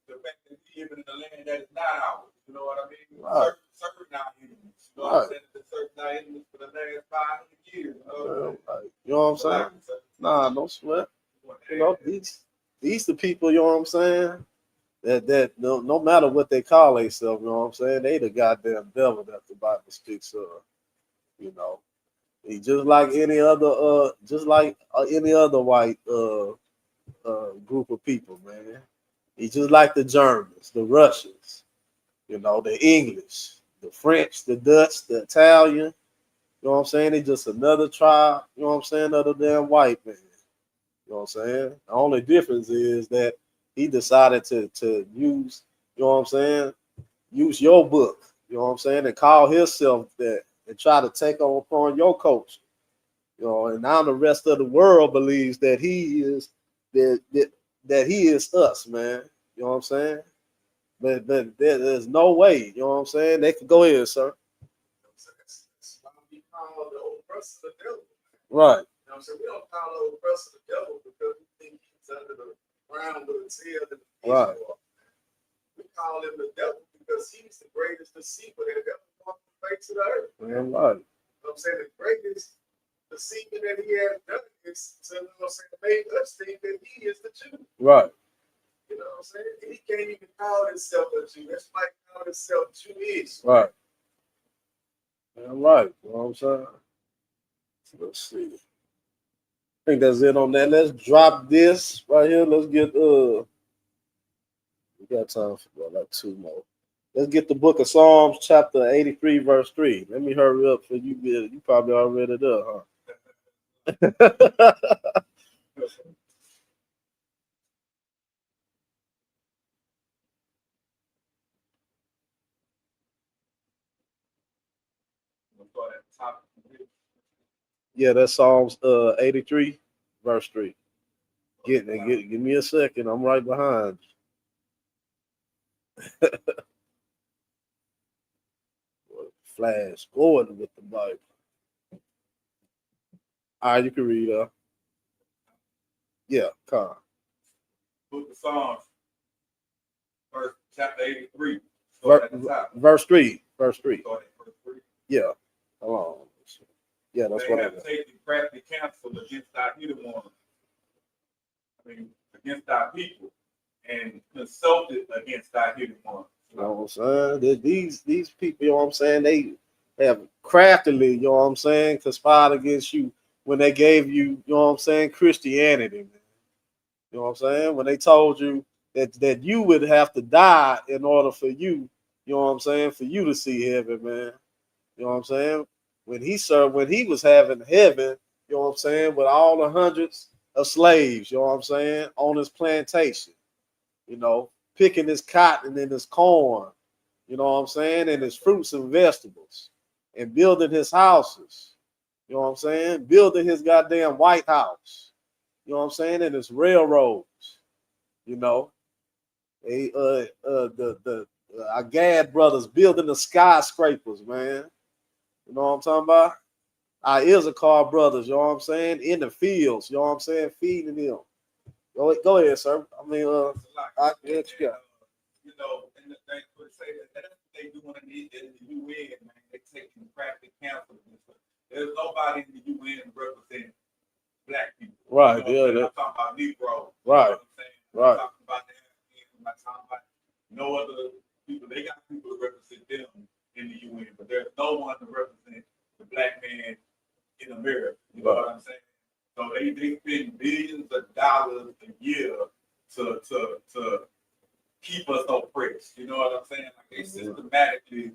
The fact that we live in the land that is not ours, you know what I mean? Right. Certain our enemies, you know what I'm saying? Certain our enemies for the last 500 years. You know what I'm saying? Nah, no sweat. You know, these the people, you know what I'm saying? That no matter what they call themselves, you know what I'm saying? They the goddamn devil that the Bible speaks of. You know, he just like any other white group of people, man. He's just like the Germans, the Russians, you know, the English, the French, the Dutch, the Italian. You know what I'm saying? He's just another tribe, you know what I'm saying, other than white man. You know what I'm saying? The only difference is that he decided to use, you know what I'm saying, use your book, you know what I'm saying, and call himself that and try to take on upon your culture. You know, and now the rest of the world believes that he is that he is us, man. You know what I'm saying? But there's no way, you know what I'm saying? They could go in, sir. That's why we call the oppressor the devil. Right. You know what I'm saying? We don't call the oppressor the devil because we think he's under the ground with a tail and a Right. We call him the devil because he's the greatest deceiver that ever walked the face of the earth. Man, right. You know what I'm saying? The greatest deceiver that he has done is to, you know what I'm saying, make us think that he is the Jew. Right. You know what I'm saying? He can't even call himself a Jew. That's why he called himself Jewish. Right. Man, right. You know what I'm saying? Let's see. I think that's it on that. Let's drop this right here. Let's get we got time for like 2 more. Let's get the book of Psalms, chapter 83, verse 3. Let me hurry up for you. You probably already there, huh? Yeah, that's Psalms 83, verse 3. Give me a second. I'm right behind. Flash forward with the Bible. All right, you can read. Yeah, come. Book of Psalms, chapter 83. Verse 3. Verse 3. Yeah. Hold on. Yeah, that's they what I have got. taken crafty counsel against our hidden ones. I mean, against our people, and consulted against our hidden ones. You know what I'm saying? These people, you know what I'm saying, they have craftily, you know what I'm saying, conspired against you when they gave you, you know what I'm saying, Christianity, man. You know what I'm saying? When they told you that you would have to die in order for you know what I'm saying, for you to see heaven, man. You know what I'm saying? When he was having heaven, you know what I'm saying, with all the hundreds of slaves, you know what I'm saying, on his plantation, you know, picking his cotton and his corn, you know what I'm saying, and his fruits and vegetables, and building his houses, you know what I'm saying, building his goddamn White House, you know what I'm saying, and his railroads, you know, the Agad brothers building the skyscrapers, man. You know what I'm talking about? Our Isupk brothers, you know what I'm saying, in the fields, you know what I'm saying, feeding them. Go ahead, sir. I mean, I get you. You know, and the thing would say that's what they doing in the UN, man. They taking practice counsel. There's nobody in the UN representing black people. Right, you know yeah. I'm talking about Negroes. Right, You know what I'm saying? right. I'm talking about the Africans, I'm talking about no other people. They got people to represent them in the UN, but there's no one to represent the black man in America. You know what I'm saying? So they spend billions of dollars a year to keep us oppressed. You know what I'm saying? Like they systematically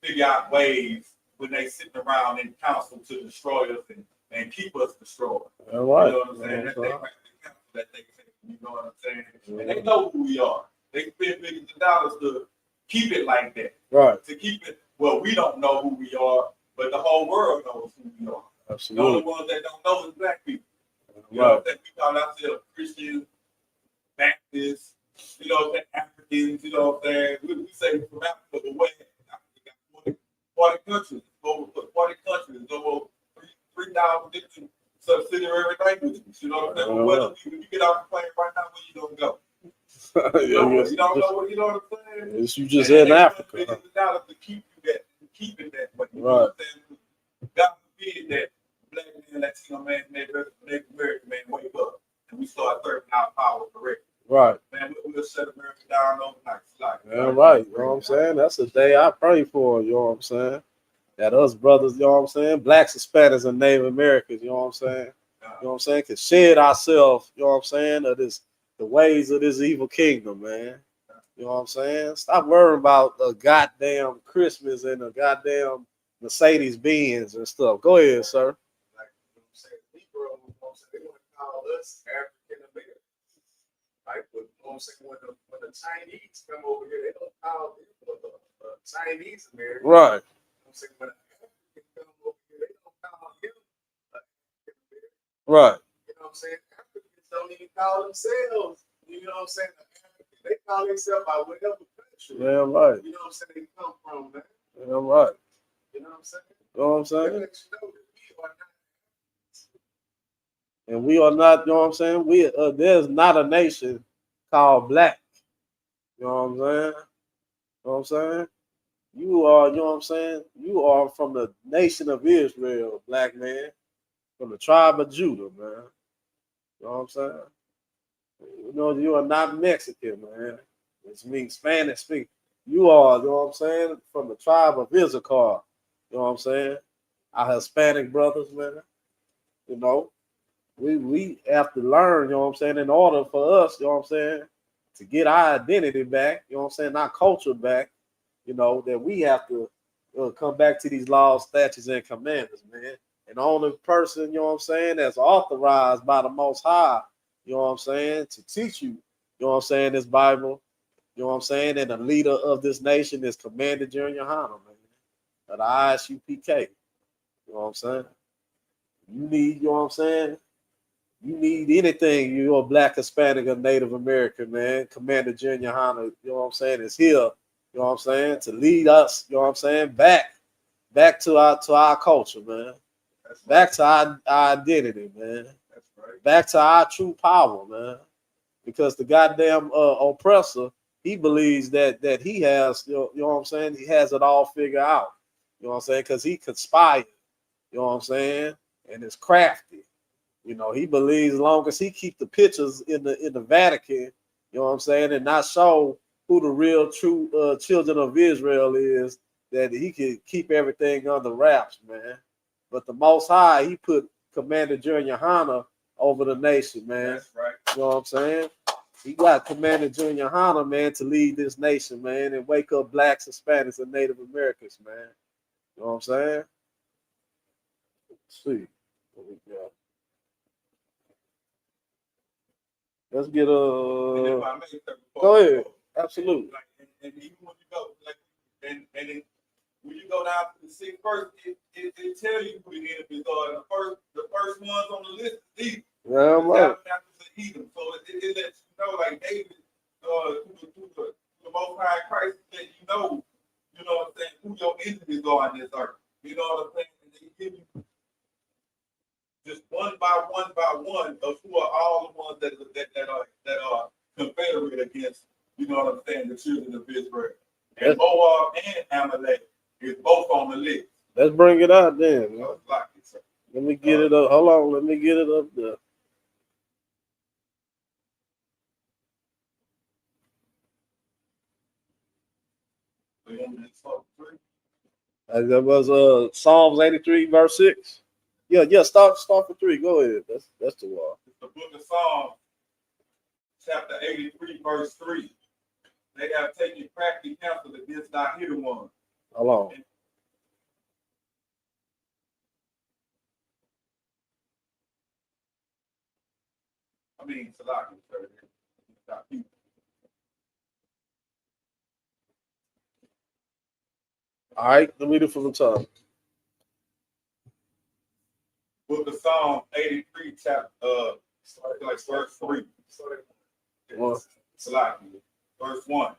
figure out ways when they sitting around in council to destroy us and keep us destroyed. All right. You know what I'm saying? That's their council that they say. You know what I'm saying? And they know who we are. They spend millions of dollars to keep it like that. Right. To keep it, well, we don't know who we are, but the whole world knows who we are. Absolutely. The only ones that don't know is black people. You know what I'm saying? We call ourselves Christians, Baptists, you know what I'm saying? Africans, you know what I'm saying? We say we're from Africa, but where? Africa got 40 countries, over 40 countries, over 3,000 different subsidiary languages. You know what I'm saying? When you get off the plane right now, where you gonna go? You don't know what, you know what I'm saying? You just in Africa. Millions of dollars to keep you that, to keep it that way. You know Right. what I'm saying? God forbid that black man, Latino man, Native American man wake up and we start serving our power correctly. Right. Man, we'll shut America down overnight. Yeah, right. You know what I'm saying? That's the day I pray for, you know what I'm saying? That us brothers, you know what I'm saying? Blacks, Hispanics, and Native Americans, you know what I'm saying? You know what I'm saying? Can shed ourselves, you know what I'm saying, of this, the ways of this evil kingdom, man. You know what I'm saying? Stop worrying about a goddamn Christmas and a goddamn Mercedes Benz and stuff. Go ahead, sir. Like, you know what I'm saying? Negro, you know what I'm saying? They want to call us African Americans. Like, you know what I'm saying? When the Chinese come over here, they don't call them Chinese Americans. Right. You know what I'm saying? When an African come over here, they don't call him African American. Right. You know what I'm saying? Africans don't even call themselves, you know what I'm saying? African. They call themselves by whatever country. Yeah, right. You know what I'm saying? They come from, man. Yeah, right. You know what I'm saying? You know what I'm They saying? let you know that we are not. And we are not, you know what I'm saying? There's not a nation called black. You know what I'm saying? You know what I'm saying? You are, you know what I'm saying? You are from the nation of Israel, black man. From the tribe of Judah, man. You know what I'm saying? You know, you are not Mexican, man. Which means Spanish speak. You are, you know what I'm saying, from the tribe of Isupk. You know what I'm saying? Our Hispanic brothers, man. You know, we have to learn, you know what I'm saying, in order for us, you know what I'm saying, to get our identity back, you know what I'm saying, our culture back, you know, that we have to come back to these laws, statutes, and commandments, man. And the only person, you know what I'm saying, that's authorized by the Most High, you know what I'm saying, to teach you, you know what I'm saying, this Bible, you know what I'm saying, and the leader of this nation is Commander Junior Hanna, man, of the Isupk. You know what I'm saying? You need, you know what I'm saying? You need anything, you're a black, Hispanic, or Native American, man. Commander Junior Hanna, you know what I'm saying, is here, you know what I'm saying, to lead us, you know what I'm saying, back to our culture, man. Back to our identity, man. That's right. Back to our true power, man. Because the goddamn oppressor, he believes that he has, you know what I'm saying, he has it all figured out. You know what I'm saying? Because he conspired, you know what I'm saying, and is crafty. You know, he believes as long as he keep the pictures in the Vatican, you know what I'm saying, and not show who the real true children of Israel is, that he can keep everything under wraps, man. But the Most High, he put Commander Junior Hanna over the nation, man. That's right. You know what I'm saying? He got Commander Junior Hanna, man, to lead this nation, man, and wake up blacks, Hispanics, and Native Americans, man. You know what I'm saying? Let's see what we got. Let's get And if I may, sir, before go we ahead. go, Absolutely. Like, and even when you go, like, and when you go down to the sixth verse, it tell you who the enemies are. The first ones on the list is Edom. Yeah, I'm right. Edom. So it lets you know, like David, through the Most High Christ, that you know what I'm saying, who your enemies are on this earth. You know what I'm saying? And they give you just one by one of who are all the ones that are confederate against, you know what I'm saying, the children of Israel. And Moab and Amalek is both on the list. Let's bring it out then. So it's like it's Let me get it up. Hold on. Let me get it up there. That was Psalms 83, verse 6. Yeah, start for 3. Go ahead. That's the one. The book of Psalms, chapter 83, verse 3. They have taken crafty counsel against thy hidden one. Hold on. I mean, Salaki, sir. All right, let me read it from the top. Book of Psalm 83, chapter verse 3. Salaki, verse 1.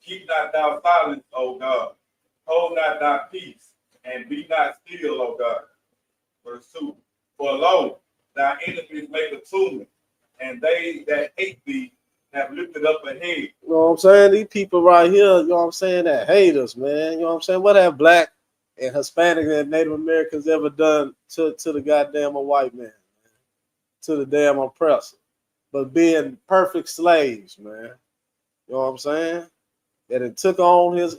Keep not thou silence, O God. Hold not thy peace, and be not still, O God. Verse 2. For lo, thy enemies make atonement, and they that hate thee have lifted up a head. You know what I'm saying? These people right here, you know what I'm saying, that hate us, man. You know what I'm saying? What have black and Hispanic and Native Americans ever done to the goddamn white man? To the damn oppressor. But being perfect slaves, man. You know what I'm saying? That it took on his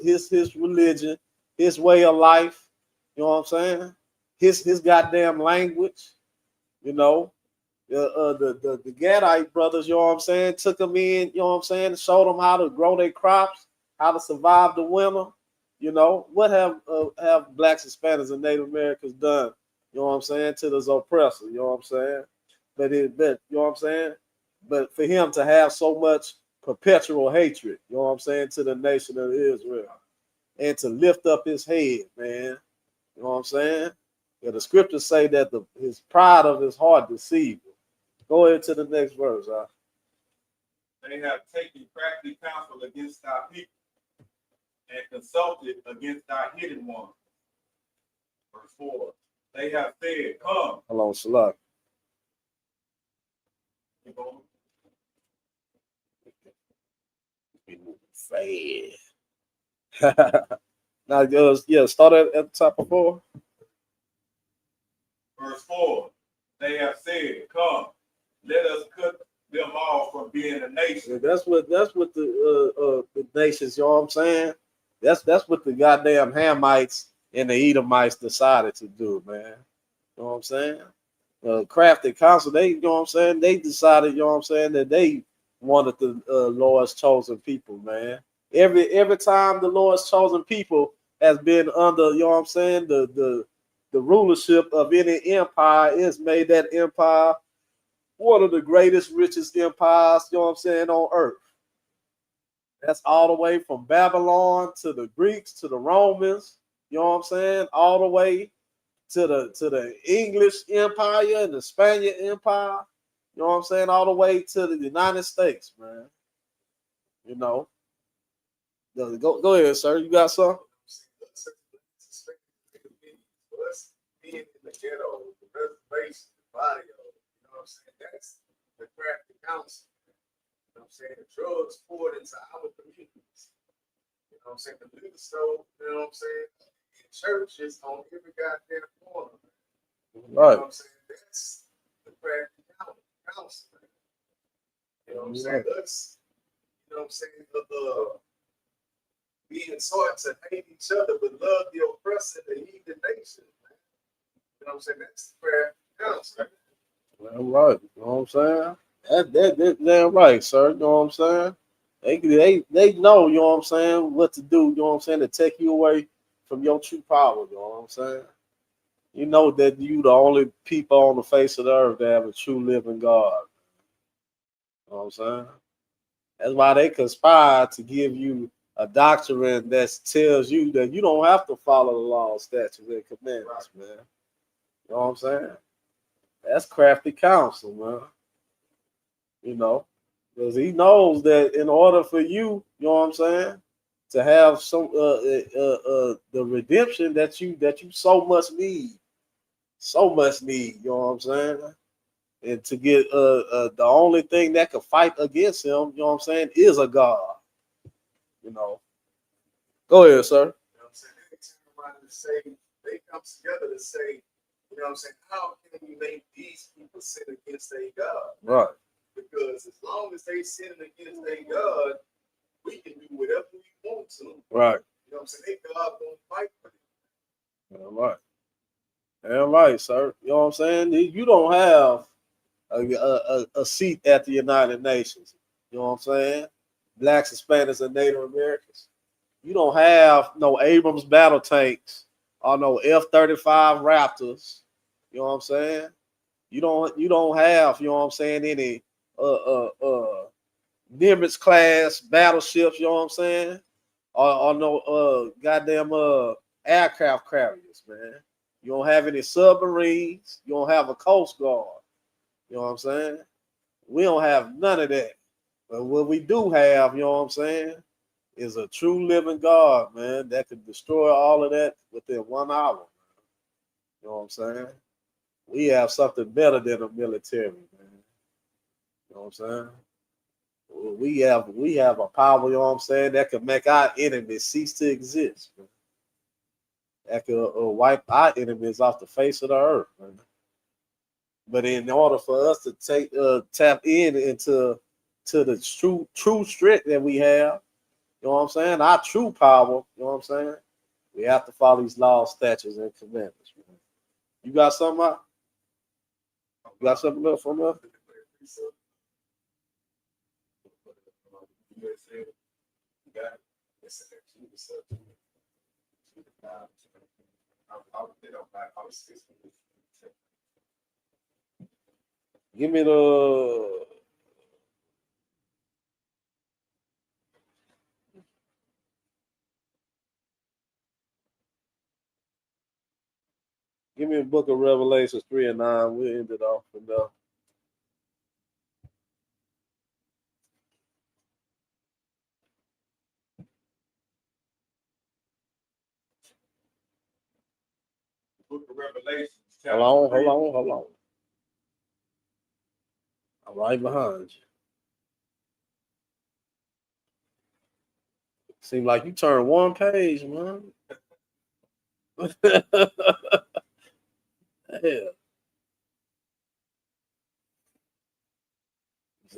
religion, his way of life, you know what I'm saying? His goddamn language, you know. The Gadite brothers, you know what I'm saying, took them in, you know what I'm saying, showed them how to grow their crops, how to survive the winter. You know, what have blacks, Hispanics, and Native Americans done, you know what I'm saying, to this oppressor, you know what I'm saying? But you know what I'm saying? But for him to have so much perpetual hatred, you know what I'm saying, to the nation of Israel, and to lift up his head, man, you know what I'm saying? Yeah, the scriptures say that his pride of his heart deceived him. Go ahead to the next verse. They have taken crafty counsel against thy people, and consulted against thy hidden one. Verse 4. They have said, come. Hold on, Salak. Now, start at the top of 4. Verse 4. They have said, come, let us cut them off from being a nation. Yeah, that's what the nations, you know what I'm saying? That's what the goddamn Hamites and the Edomites decided to do, man. You know what I'm saying? Crafted council, they, you know what I'm saying? They decided, you know what I'm saying, that they wanted the Lord's chosen people, man. Every time the Lord's chosen people has been under, you know what I'm saying, the rulership of any empire, it's made that empire one of the greatest, richest empires, you know what I'm saying, on earth. That's all the way from Babylon to the Greeks to the Romans, you know what I'm saying, all the way to the English Empire and the Spanish Empire, you know what I'm saying, all the way to the United States, man. You know. Go ahead, sir. You got something? Being in the ghetto, the reservation, the body, you know what I'm saying? That's the crafty counsel. You know what I'm saying? The drugs poured into our communities. You know what I'm saying? The liquor store, you know what I'm saying? In churches on every goddamn corner. Right. You know what I'm saying? That's the crafty counsel. You know what I'm saying? Us, you know what I'm saying? Being taught to hate each other but love the oppressor and the heathen nation. You know what I'm saying? That's the crafty counsel. Damn right. You know what I'm saying? That's damn right, sir. You know what I'm saying? They know, you know what I'm saying, what to do, you know what I'm saying, to take you away from your true power, you know what I'm saying? You know that you the only people on the face of the earth that have a true living God. You know what I'm saying? That's why they conspire to give you a doctrine that tells you that you don't have to follow the law, statutes, and commandments, man. You know what I'm saying? That's crafty counsel, man. You know, because he knows that in order for you, you know what I'm saying, to have some the redemption that you so much need, you know what I'm saying, and to get the only thing that could fight against him, you know what I'm saying, is a God. You know. Go ahead, sir. You know what I'm saying? They turn around and say, they come together to say, you know what I'm saying, how can we make these people sin against their God? Right. Because as long as they sin against their God, we can do whatever we want to. Right. You know what I'm saying? They God gonna fight for you. All right. All right, sir. You know what I'm saying? You don't have a seat at the United Nations. You know what I'm saying? Blacks, Hispanics, and Native Americans. You don't have no Abrams battle tanks or no F-35 Raptors. You know what I'm saying? You don't have, you know what I'm saying, any Nimitz class battleships, you know what I'm saying? Or no goddamn aircraft carriers, man. You don't have any submarines, you don't have a coast guard. You know what I'm saying? We don't have none of that. But what we do have, you know what I'm saying, is a true living God, man, that could destroy all of that within 1 hour. You know what I'm saying? We have something better than a military, man. You know what I'm saying? We have a power, you know what I'm saying, that could make our enemies cease to exist, man. That could wipe our enemies off the face of the earth, man. But in order for us to tap into the true strength that we have, you know what I'm saying, our true power, you know what I'm saying, we have to follow these laws, statutes, and commandments, man. You got something out? You got something else from us? Give me the book of Revelations 3 and 9. We'll end it off from there. Book of Revelation. Hold on. I'm right behind you. Seems like you turned one page, man. Hell.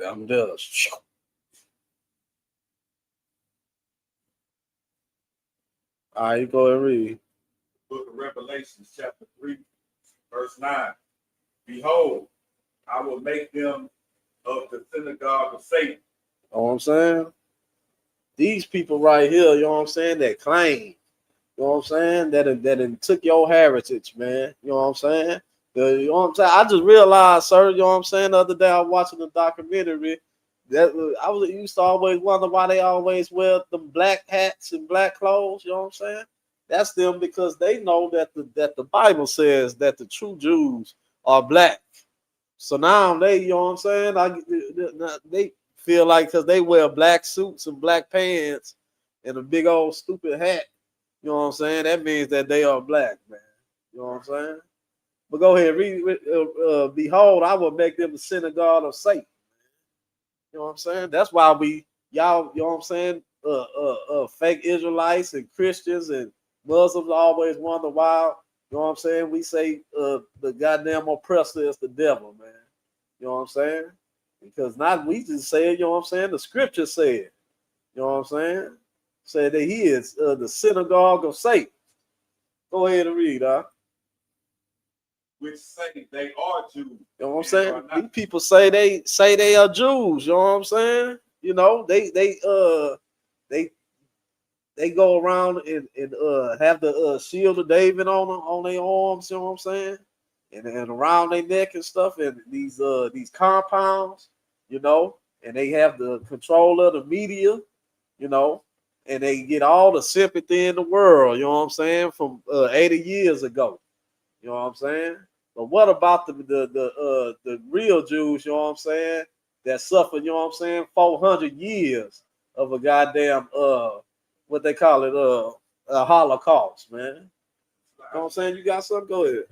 I'm done. All right, you go and read. Book of Revelation, chapter 3, verse 9. Behold, I will make them of the synagogue of Satan. You know what I'm saying? These people right here, you know what I'm saying, that claim, you know what I'm saying, that took your heritage, man. You know what I'm saying? You know what I'm saying? I just realized, sir, you know what I'm saying, the other day I was watching a documentary that I used to always wonder why they always wear the black hats and black clothes, you know what I'm saying? That's them because they know that the Bible says that the true Jews are black. So now they, you know what I'm saying, they feel like because they wear black suits and black pants and a big old stupid hat, you know what I'm saying, that means that they are black, man. You know what I'm saying? But go ahead, read. Behold, I will make them the synagogue of Satan. You know what I'm saying? That's why y'all, you know what I'm saying, fake Israelites and Christians and Muslims always wonder why, you know what I'm saying, we say the goddamn oppressor is the devil, man. You know what I'm saying? Because not we just say it, you know what I'm saying, the scripture said, you know what I'm saying, said that he is the synagogue of Satan. Go ahead and read, huh? Which say they are Jews. You know what I'm saying? These people say they are Jews, you know what I'm saying? You know, they go around and have the shield of David on their arms, you know what I'm saying? And around their neck and stuff, and these compounds, you know, and they have the control of the media, you know, and they get all the sympathy in the world, you know what I'm saying, from 80 years ago. You know what I'm saying? But what about the real Jews, you know what I'm saying, that suffered, you know what I'm saying, 400 years of a goddamn what they call it, a Holocaust, man. You know what I'm saying? You got something? Go ahead.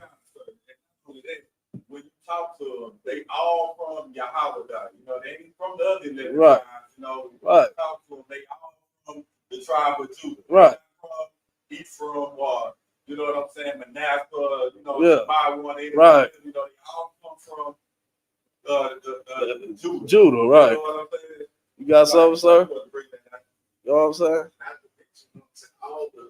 When you talk to them, they all from Yahweh, you know, they ain't from the other living right. tribes, you know. Right. You talk to them, they all from the tribe of Judah. Right. From Ephraim, you know what I'm saying, Manasseh, you know, yeah. Right. You know, they all come from Judah. Judah, right. You know what I'm saying? You got something, sir? You know what I'm saying? All the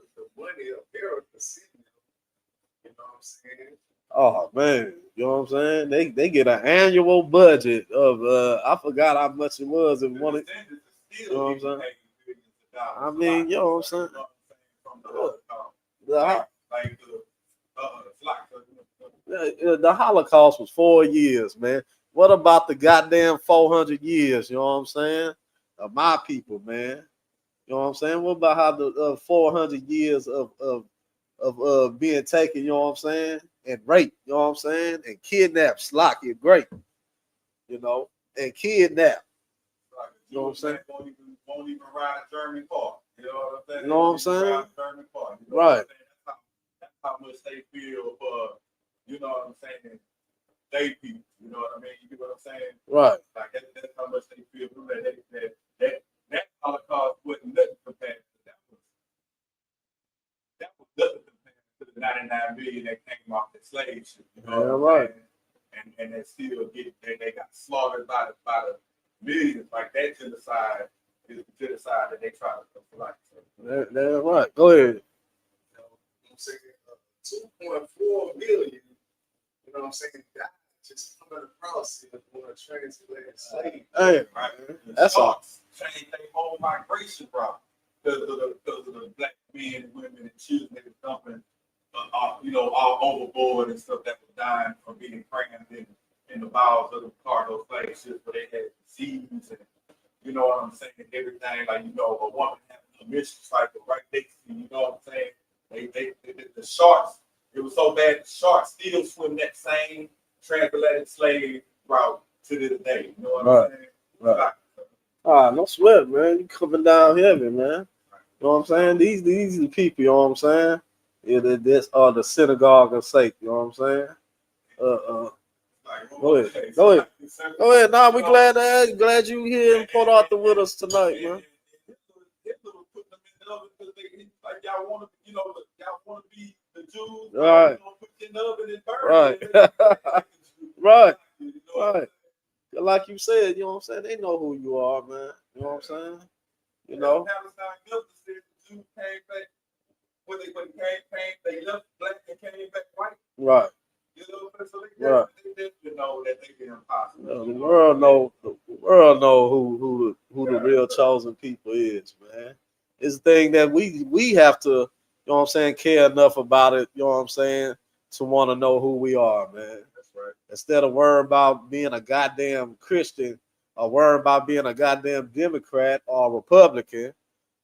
Oh man, you know what I'm saying? They get an annual budget of I forgot how much it was in one. You know what I'm saying? I mean, you know what I'm saying? The Holocaust was 4 years, man. What about the goddamn 400 years? You know what I'm saying? Of my people, man. You know what I'm saying? What about how the 400 years of being taken? You know what I'm saying? And raped. You know what I'm saying? And kidnapped. Slocky, great. You know, and kidnapped. You know what I'm saying? Won't even ride a German car. You know what I'm saying? You know what I'm saying? German car. You know right. That's how much they feel for, you know what I'm saying, they people. You know what I mean? You get what I'm saying? Right. Like that's how much they feel for that Holocaust wasn't nothing compared to that. That was nothing compared to the 99 million that came off the slave ship. You know what I'm saying? And they still they got slaughtered by the millions. Like that genocide is the genocide that they try to like. That's right. Go ahead. You know what I'm saying? 2.4 million, you know what I'm saying, died just coming across it on a translated slave. Hey, right? That's all. Changed their whole migration route because of the black men and women and children that were dumping, you know, all overboard and stuff that was dying from being crammed in the bowels of the cargo slave ships where they had disease and, you know what I'm saying, everything, like, you know, a woman having a mission cycle right next to you, you know what I'm saying? The sharks, it was so bad, the sharks still swim that same transatlantic slave route to this day. You know what I'm saying? Right. No sweat, man. You coming down heavy, man. You know what I'm saying? These are the people, you know what I'm saying? Yeah, this are the synagogue of sake, you know what I'm saying? Go ahead. Nah, we glad you here in Port Arthur with us tonight, man. Like y'all want to, you know, y'all want to be the Jews, right? Put in the oven and burn, right, right. Like you said, you know what I'm saying. They know who you are, man. You know what I'm saying. You know. The Jews came back when they came, they left black and came back white. Right. You know, so they know that they get impossible. The world know who the real chosen people is, man. It's the thing that we have to, you know what I'm saying, care enough about it, you know what I'm saying, to want to know who we are, man. That's right. Instead of worrying about being a goddamn Christian or worrying about being a goddamn Democrat or Republican,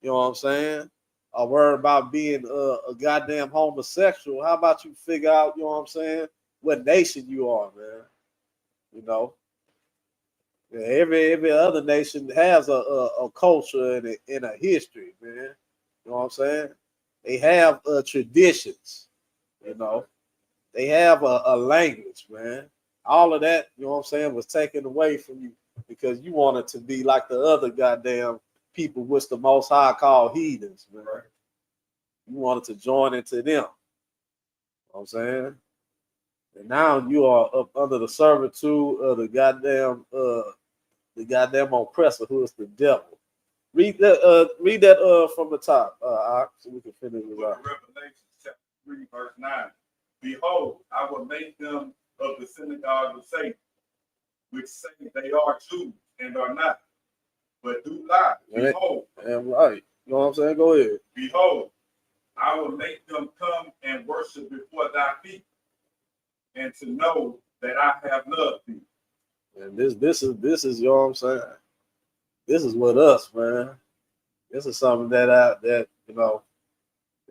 you know what I'm saying, or worrying about being a goddamn homosexual, how about you figure out, you know what I'm saying, what nation you are, man. You know, every other nation has a culture and a history, man. You know what I'm saying? They have traditions. You know, they have a language, man. All of that, you know what I'm saying, was taken away from you because you wanted to be like the other goddamn people, which the Most High called heathens, man. Right. You wanted to join into them. You know what I'm saying? And now you are up under the servitude of the goddamn oppressor who is the devil. Read that from the top, so we can finish this out. Revelation chapter 3, verse 9. Behold, I will make them of the synagogue of Satan, which say they are Jews and are not, but do lie. Behold. And right. You know what I'm saying? Go ahead. Behold, I will make them come and worship before thy feet, and to know that I have loved thee. And this is you know what I'm saying. This is with us, man. This is something that you know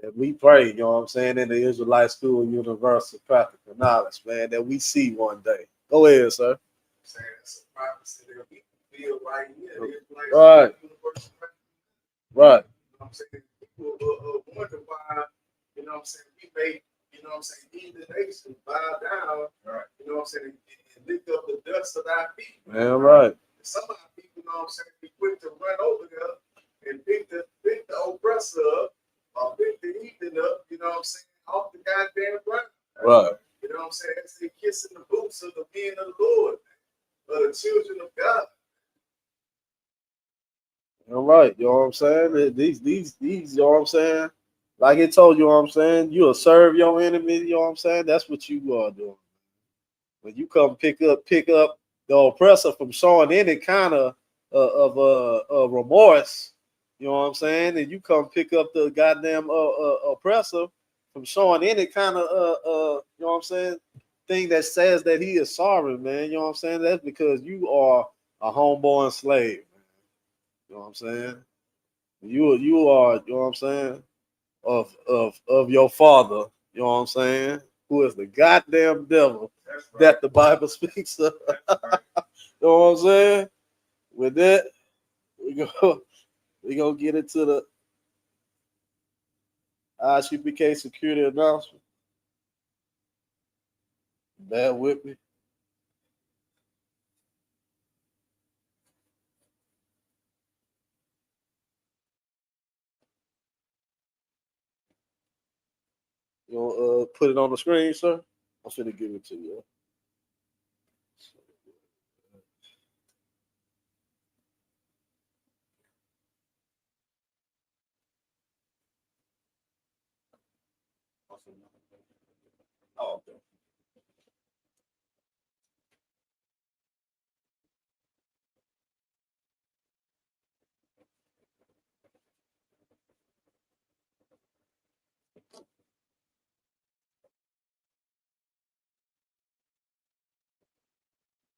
that we pray, you know what I'm saying, in the Israelite School Universal Practical Knowledge, man, that we see one day. Go ahead, sir. Saying it's a prophecy that we feel right here. Right. Right. You know what I'm saying? People wonder why, you know what I'm saying, we make, you know what I'm saying, heathen nations bow down, right, you know what I'm saying, and lift up the dust of our feet. Man, right. Some of our people, you know what I'm saying, be quick to run over there and pick the oppressor up or pick the heathen up, you know what I'm saying, off the goddamn ground. Right. You know what I'm saying? That's the kissing the boots of the men of the Lord, of the children of God. All right, you know what I'm saying? These, you know what I'm saying? like it told you, know what I'm saying, you'll serve your enemy, you know what I'm saying? That's what you are doing. When you come pick up the oppressor from showing any kind of remorse, you know what I'm saying, and you come pick up the goddamn oppressor from showing any kind of you know what I'm saying, thing that says that he is sorry, man. You know what I'm saying? That's because you are a homeborn slave, man. You know what I'm saying? You are, you know what I'm saying, of your father, you know what I'm saying, who is the goddamn devil that the Bible speaks of. You know what I'm saying? With that, we gonna get into the ISUPK security announcement. Bear with me. You want put it on the screen, sir? I'm finna give it to you. Oh, okay.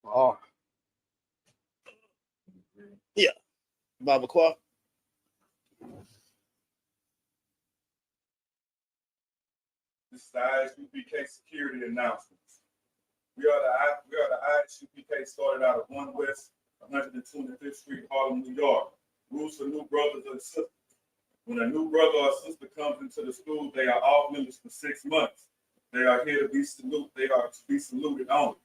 Oh, yeah. Baba Qua. This is the ISUPK security announcements. We are the ISUPK, started out of 1 West 125th Street, Harlem, New York. Rules for new brothers and sisters. When a new brother or sister comes into the school, they are off limits for 6 months. They are here to be saluted. They are to be saluted only.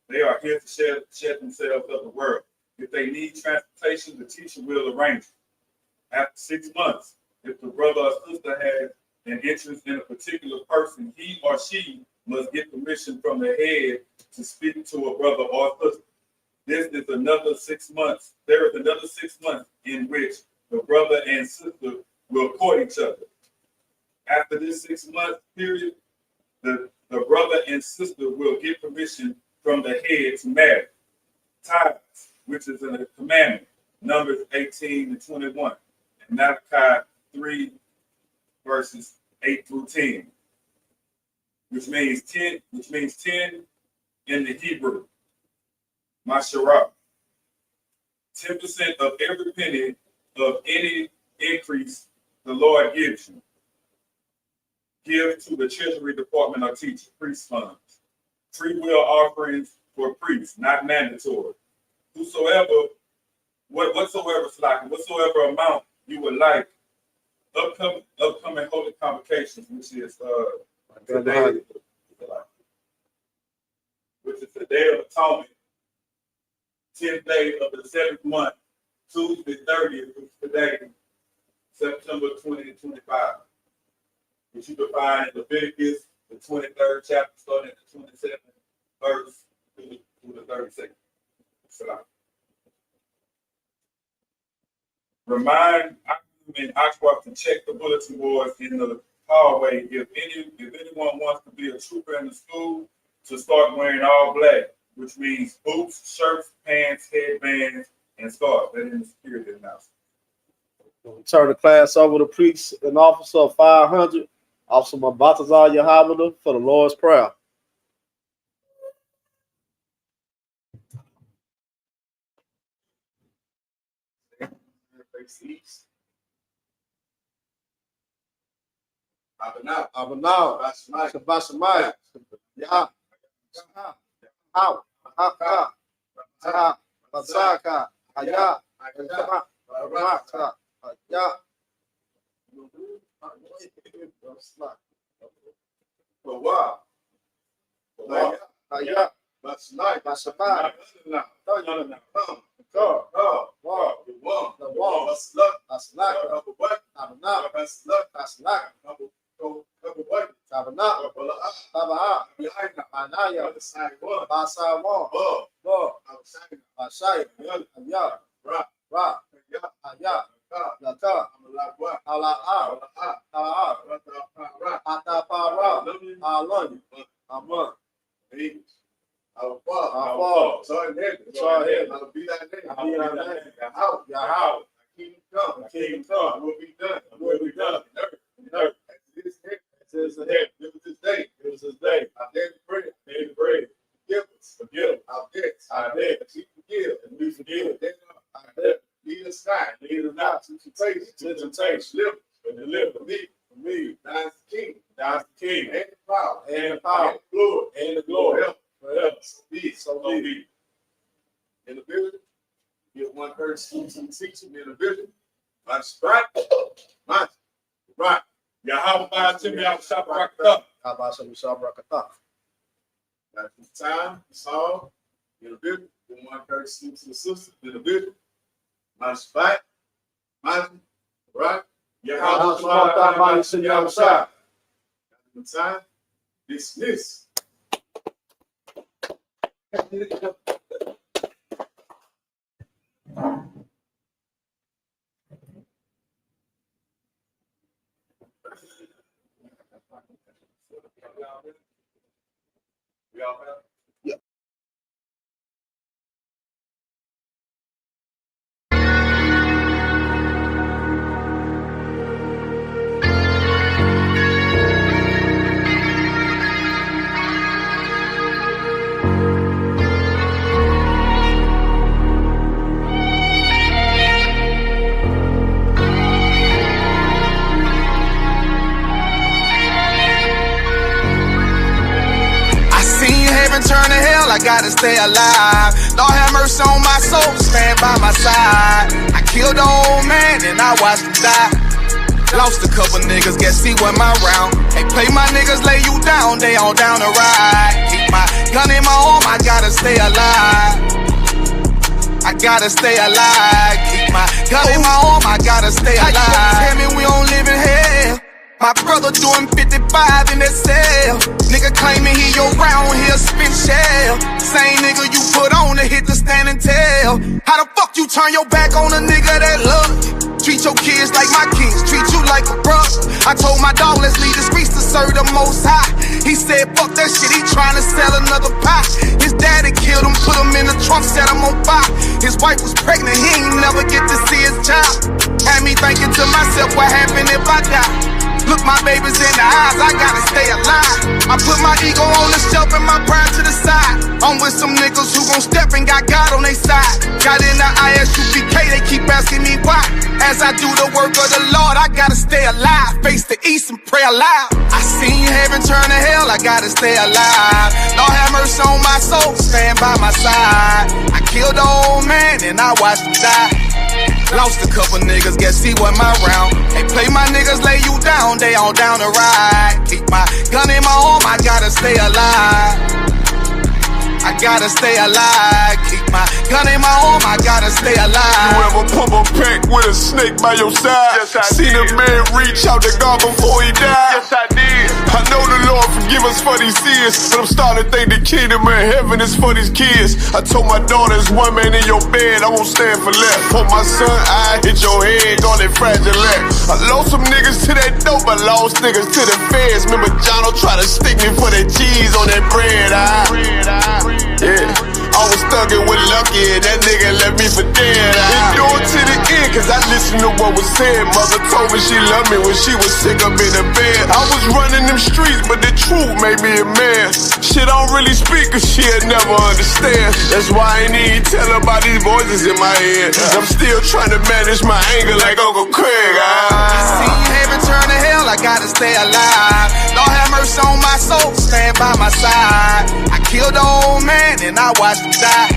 They are here to shed themselves of the world. If they need transportation, the teacher will arrange it. After 6 months, if the brother or sister has an interest in a particular person, he or she must get permission from the head to speak to a brother or sister. This is another 6 months. There is another 6 months in which the brother and sister will court each other. After this 6 month period, the brother and sister will get permission from the head to marry. Tithes, which is in the commandment, Numbers 18 to 21, and Malachi 3, verses 8 through 10, which means 10 in the Hebrew. Masharah. 10% of every penny of any increase the Lord gives you. Give to the Treasury Department or teacher, priest funds. Free will offerings for priests, not mandatory. Whatsoever amount you would like, upcoming holy convocations, which is today, which is the Day of Atonement, 10th day of the 7th month, Tuesday 30th, which is today, September 2025. Which you can find in Leviticus, the 23rd chapter, starting at the 27th verse through the 32nd. Salam. Remind Isupk to check the bulletin boards in the hallway if anyone wants to be a trooper in the school, to start wearing all black, which means boots, shirts, pants, headbands, and scarves. That is the security announcement. Turn the class over to priest and officer of 500, Officer Mabatazar Yahavada, for the Lord's Prayer. Abanau, Shabashamaya, Ya, How, Haka, Taha, Basaka, Haya, Ramaka, Ya. For what? Haya, Bashamaya. Bashamaya, name. I'll be thy name. I'll be thy name. Yahweh. Yahweh. Kingdom come. Kingdom come. Will be done. Will be done. Earth. As it is in heaven. Give us this day. Give us this day. Our daily bread. Daily bread. Forgive us. Forgive Our debts. our debts. We forgive. And we forgive. Our debt. Lead us not. Lead us not To temptation. to temptation. Deliver. But deliver me. from me. Thine is the kingdom. Thine is the kingdom. And the power. And the power. And the glory. And the glory. Forever. So be it. So be it. In the building, get one person to teach him in the building. My strike, my right. Yahweh Ba'atim Yahweh Barakatah. How about some Isupk? That's the time, it's all in the building. Get one person to the sister in the building. My strike, my right. Yahweh Ba'atim Yahweh. The time, dismiss. We all have? Turn to hell, I gotta stay alive. Lord have mercy on my soul, stand by my side. I killed the old man and I watched him die. Lost a couple niggas, guess he wasn't my round. Hey, play my niggas, lay you down, they all down the ride. Keep my gun in my arm, I gotta stay alive. I gotta stay alive. Keep my gun in my arm, I gotta stay alive. Tell me we don't live in hell. My brother doing 55 in that cell. Nigga claiming he your round, he'll spin shell. Same nigga you put on to hit the stand and tell. How the fuck you turn your back on a nigga that love you? Treat your kids like my kids, treat you like a brother. I told my dog, let's leave the streets to serve the most high. He said, fuck that shit, he tryna sell another pie. His daddy killed him, put him in the trunk, set him on fire. His wife was pregnant, he ain't never get to see his child. Had me thinking to myself, what happened if I die? Look my babies in the eyes, I gotta stay alive. I put my ego on the shelf and my pride to the side. I'm with some niggas who gon' step and got God on their side. Got in the Isupk, they keep asking me why. As I do the work of the Lord, I gotta stay alive. Face the east and pray aloud. I seen heaven turn to hell, I gotta stay alive. Lord have mercy on my soul, stand by my side. I killed the old man and I watched him die. Lost a couple niggas, guess he wasn't my round. Hey, play my niggas, lay you down, they all down the ride. Keep my gun in my arm, I gotta stay alive. I gotta stay alive. Keep my gun in my arm, I gotta stay alive. You ever pump a pack with a snake by your side? Yes, I Seen did. a man reach out to God before he died? Yes, I did. I know the Lord forgive us for these sins, but I'm starting to think the kingdom of heaven is for these kids. I told my daughter, there's one man in your bed, I won't stand for left. For my son, I hit your head, on that fragile leg. I lost some niggas to that dope, I lost niggas to the feds. Remember Jono tried to stick me for that cheese on that bread, yeah. I was thuggin' with Lucky and that nigga left me for dead. Endure to the end, cause I listened to what was said. Mother told me she loved me when she was sick up in the bed. I was running them streets, but the truth made me a man. Shit, I don't really speak cause she'll never understand. That's why I ain't even tell her about these voices in my head. I'm still trying to manage my anger like Uncle Craig. I seen heaven turn to hell, I gotta stay alive. Lord have mercy on my soul, stand by my side. I killed the old man and I watched him die.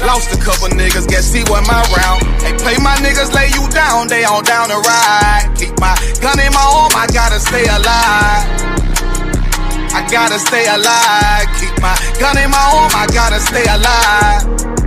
Lost a couple niggas, guess he wasn't my round. Hey, play my niggas, lay you down, they all down the ride. Keep my gun in my arm, I gotta stay alive. I gotta stay alive. Keep my gun in my arm, I gotta stay alive.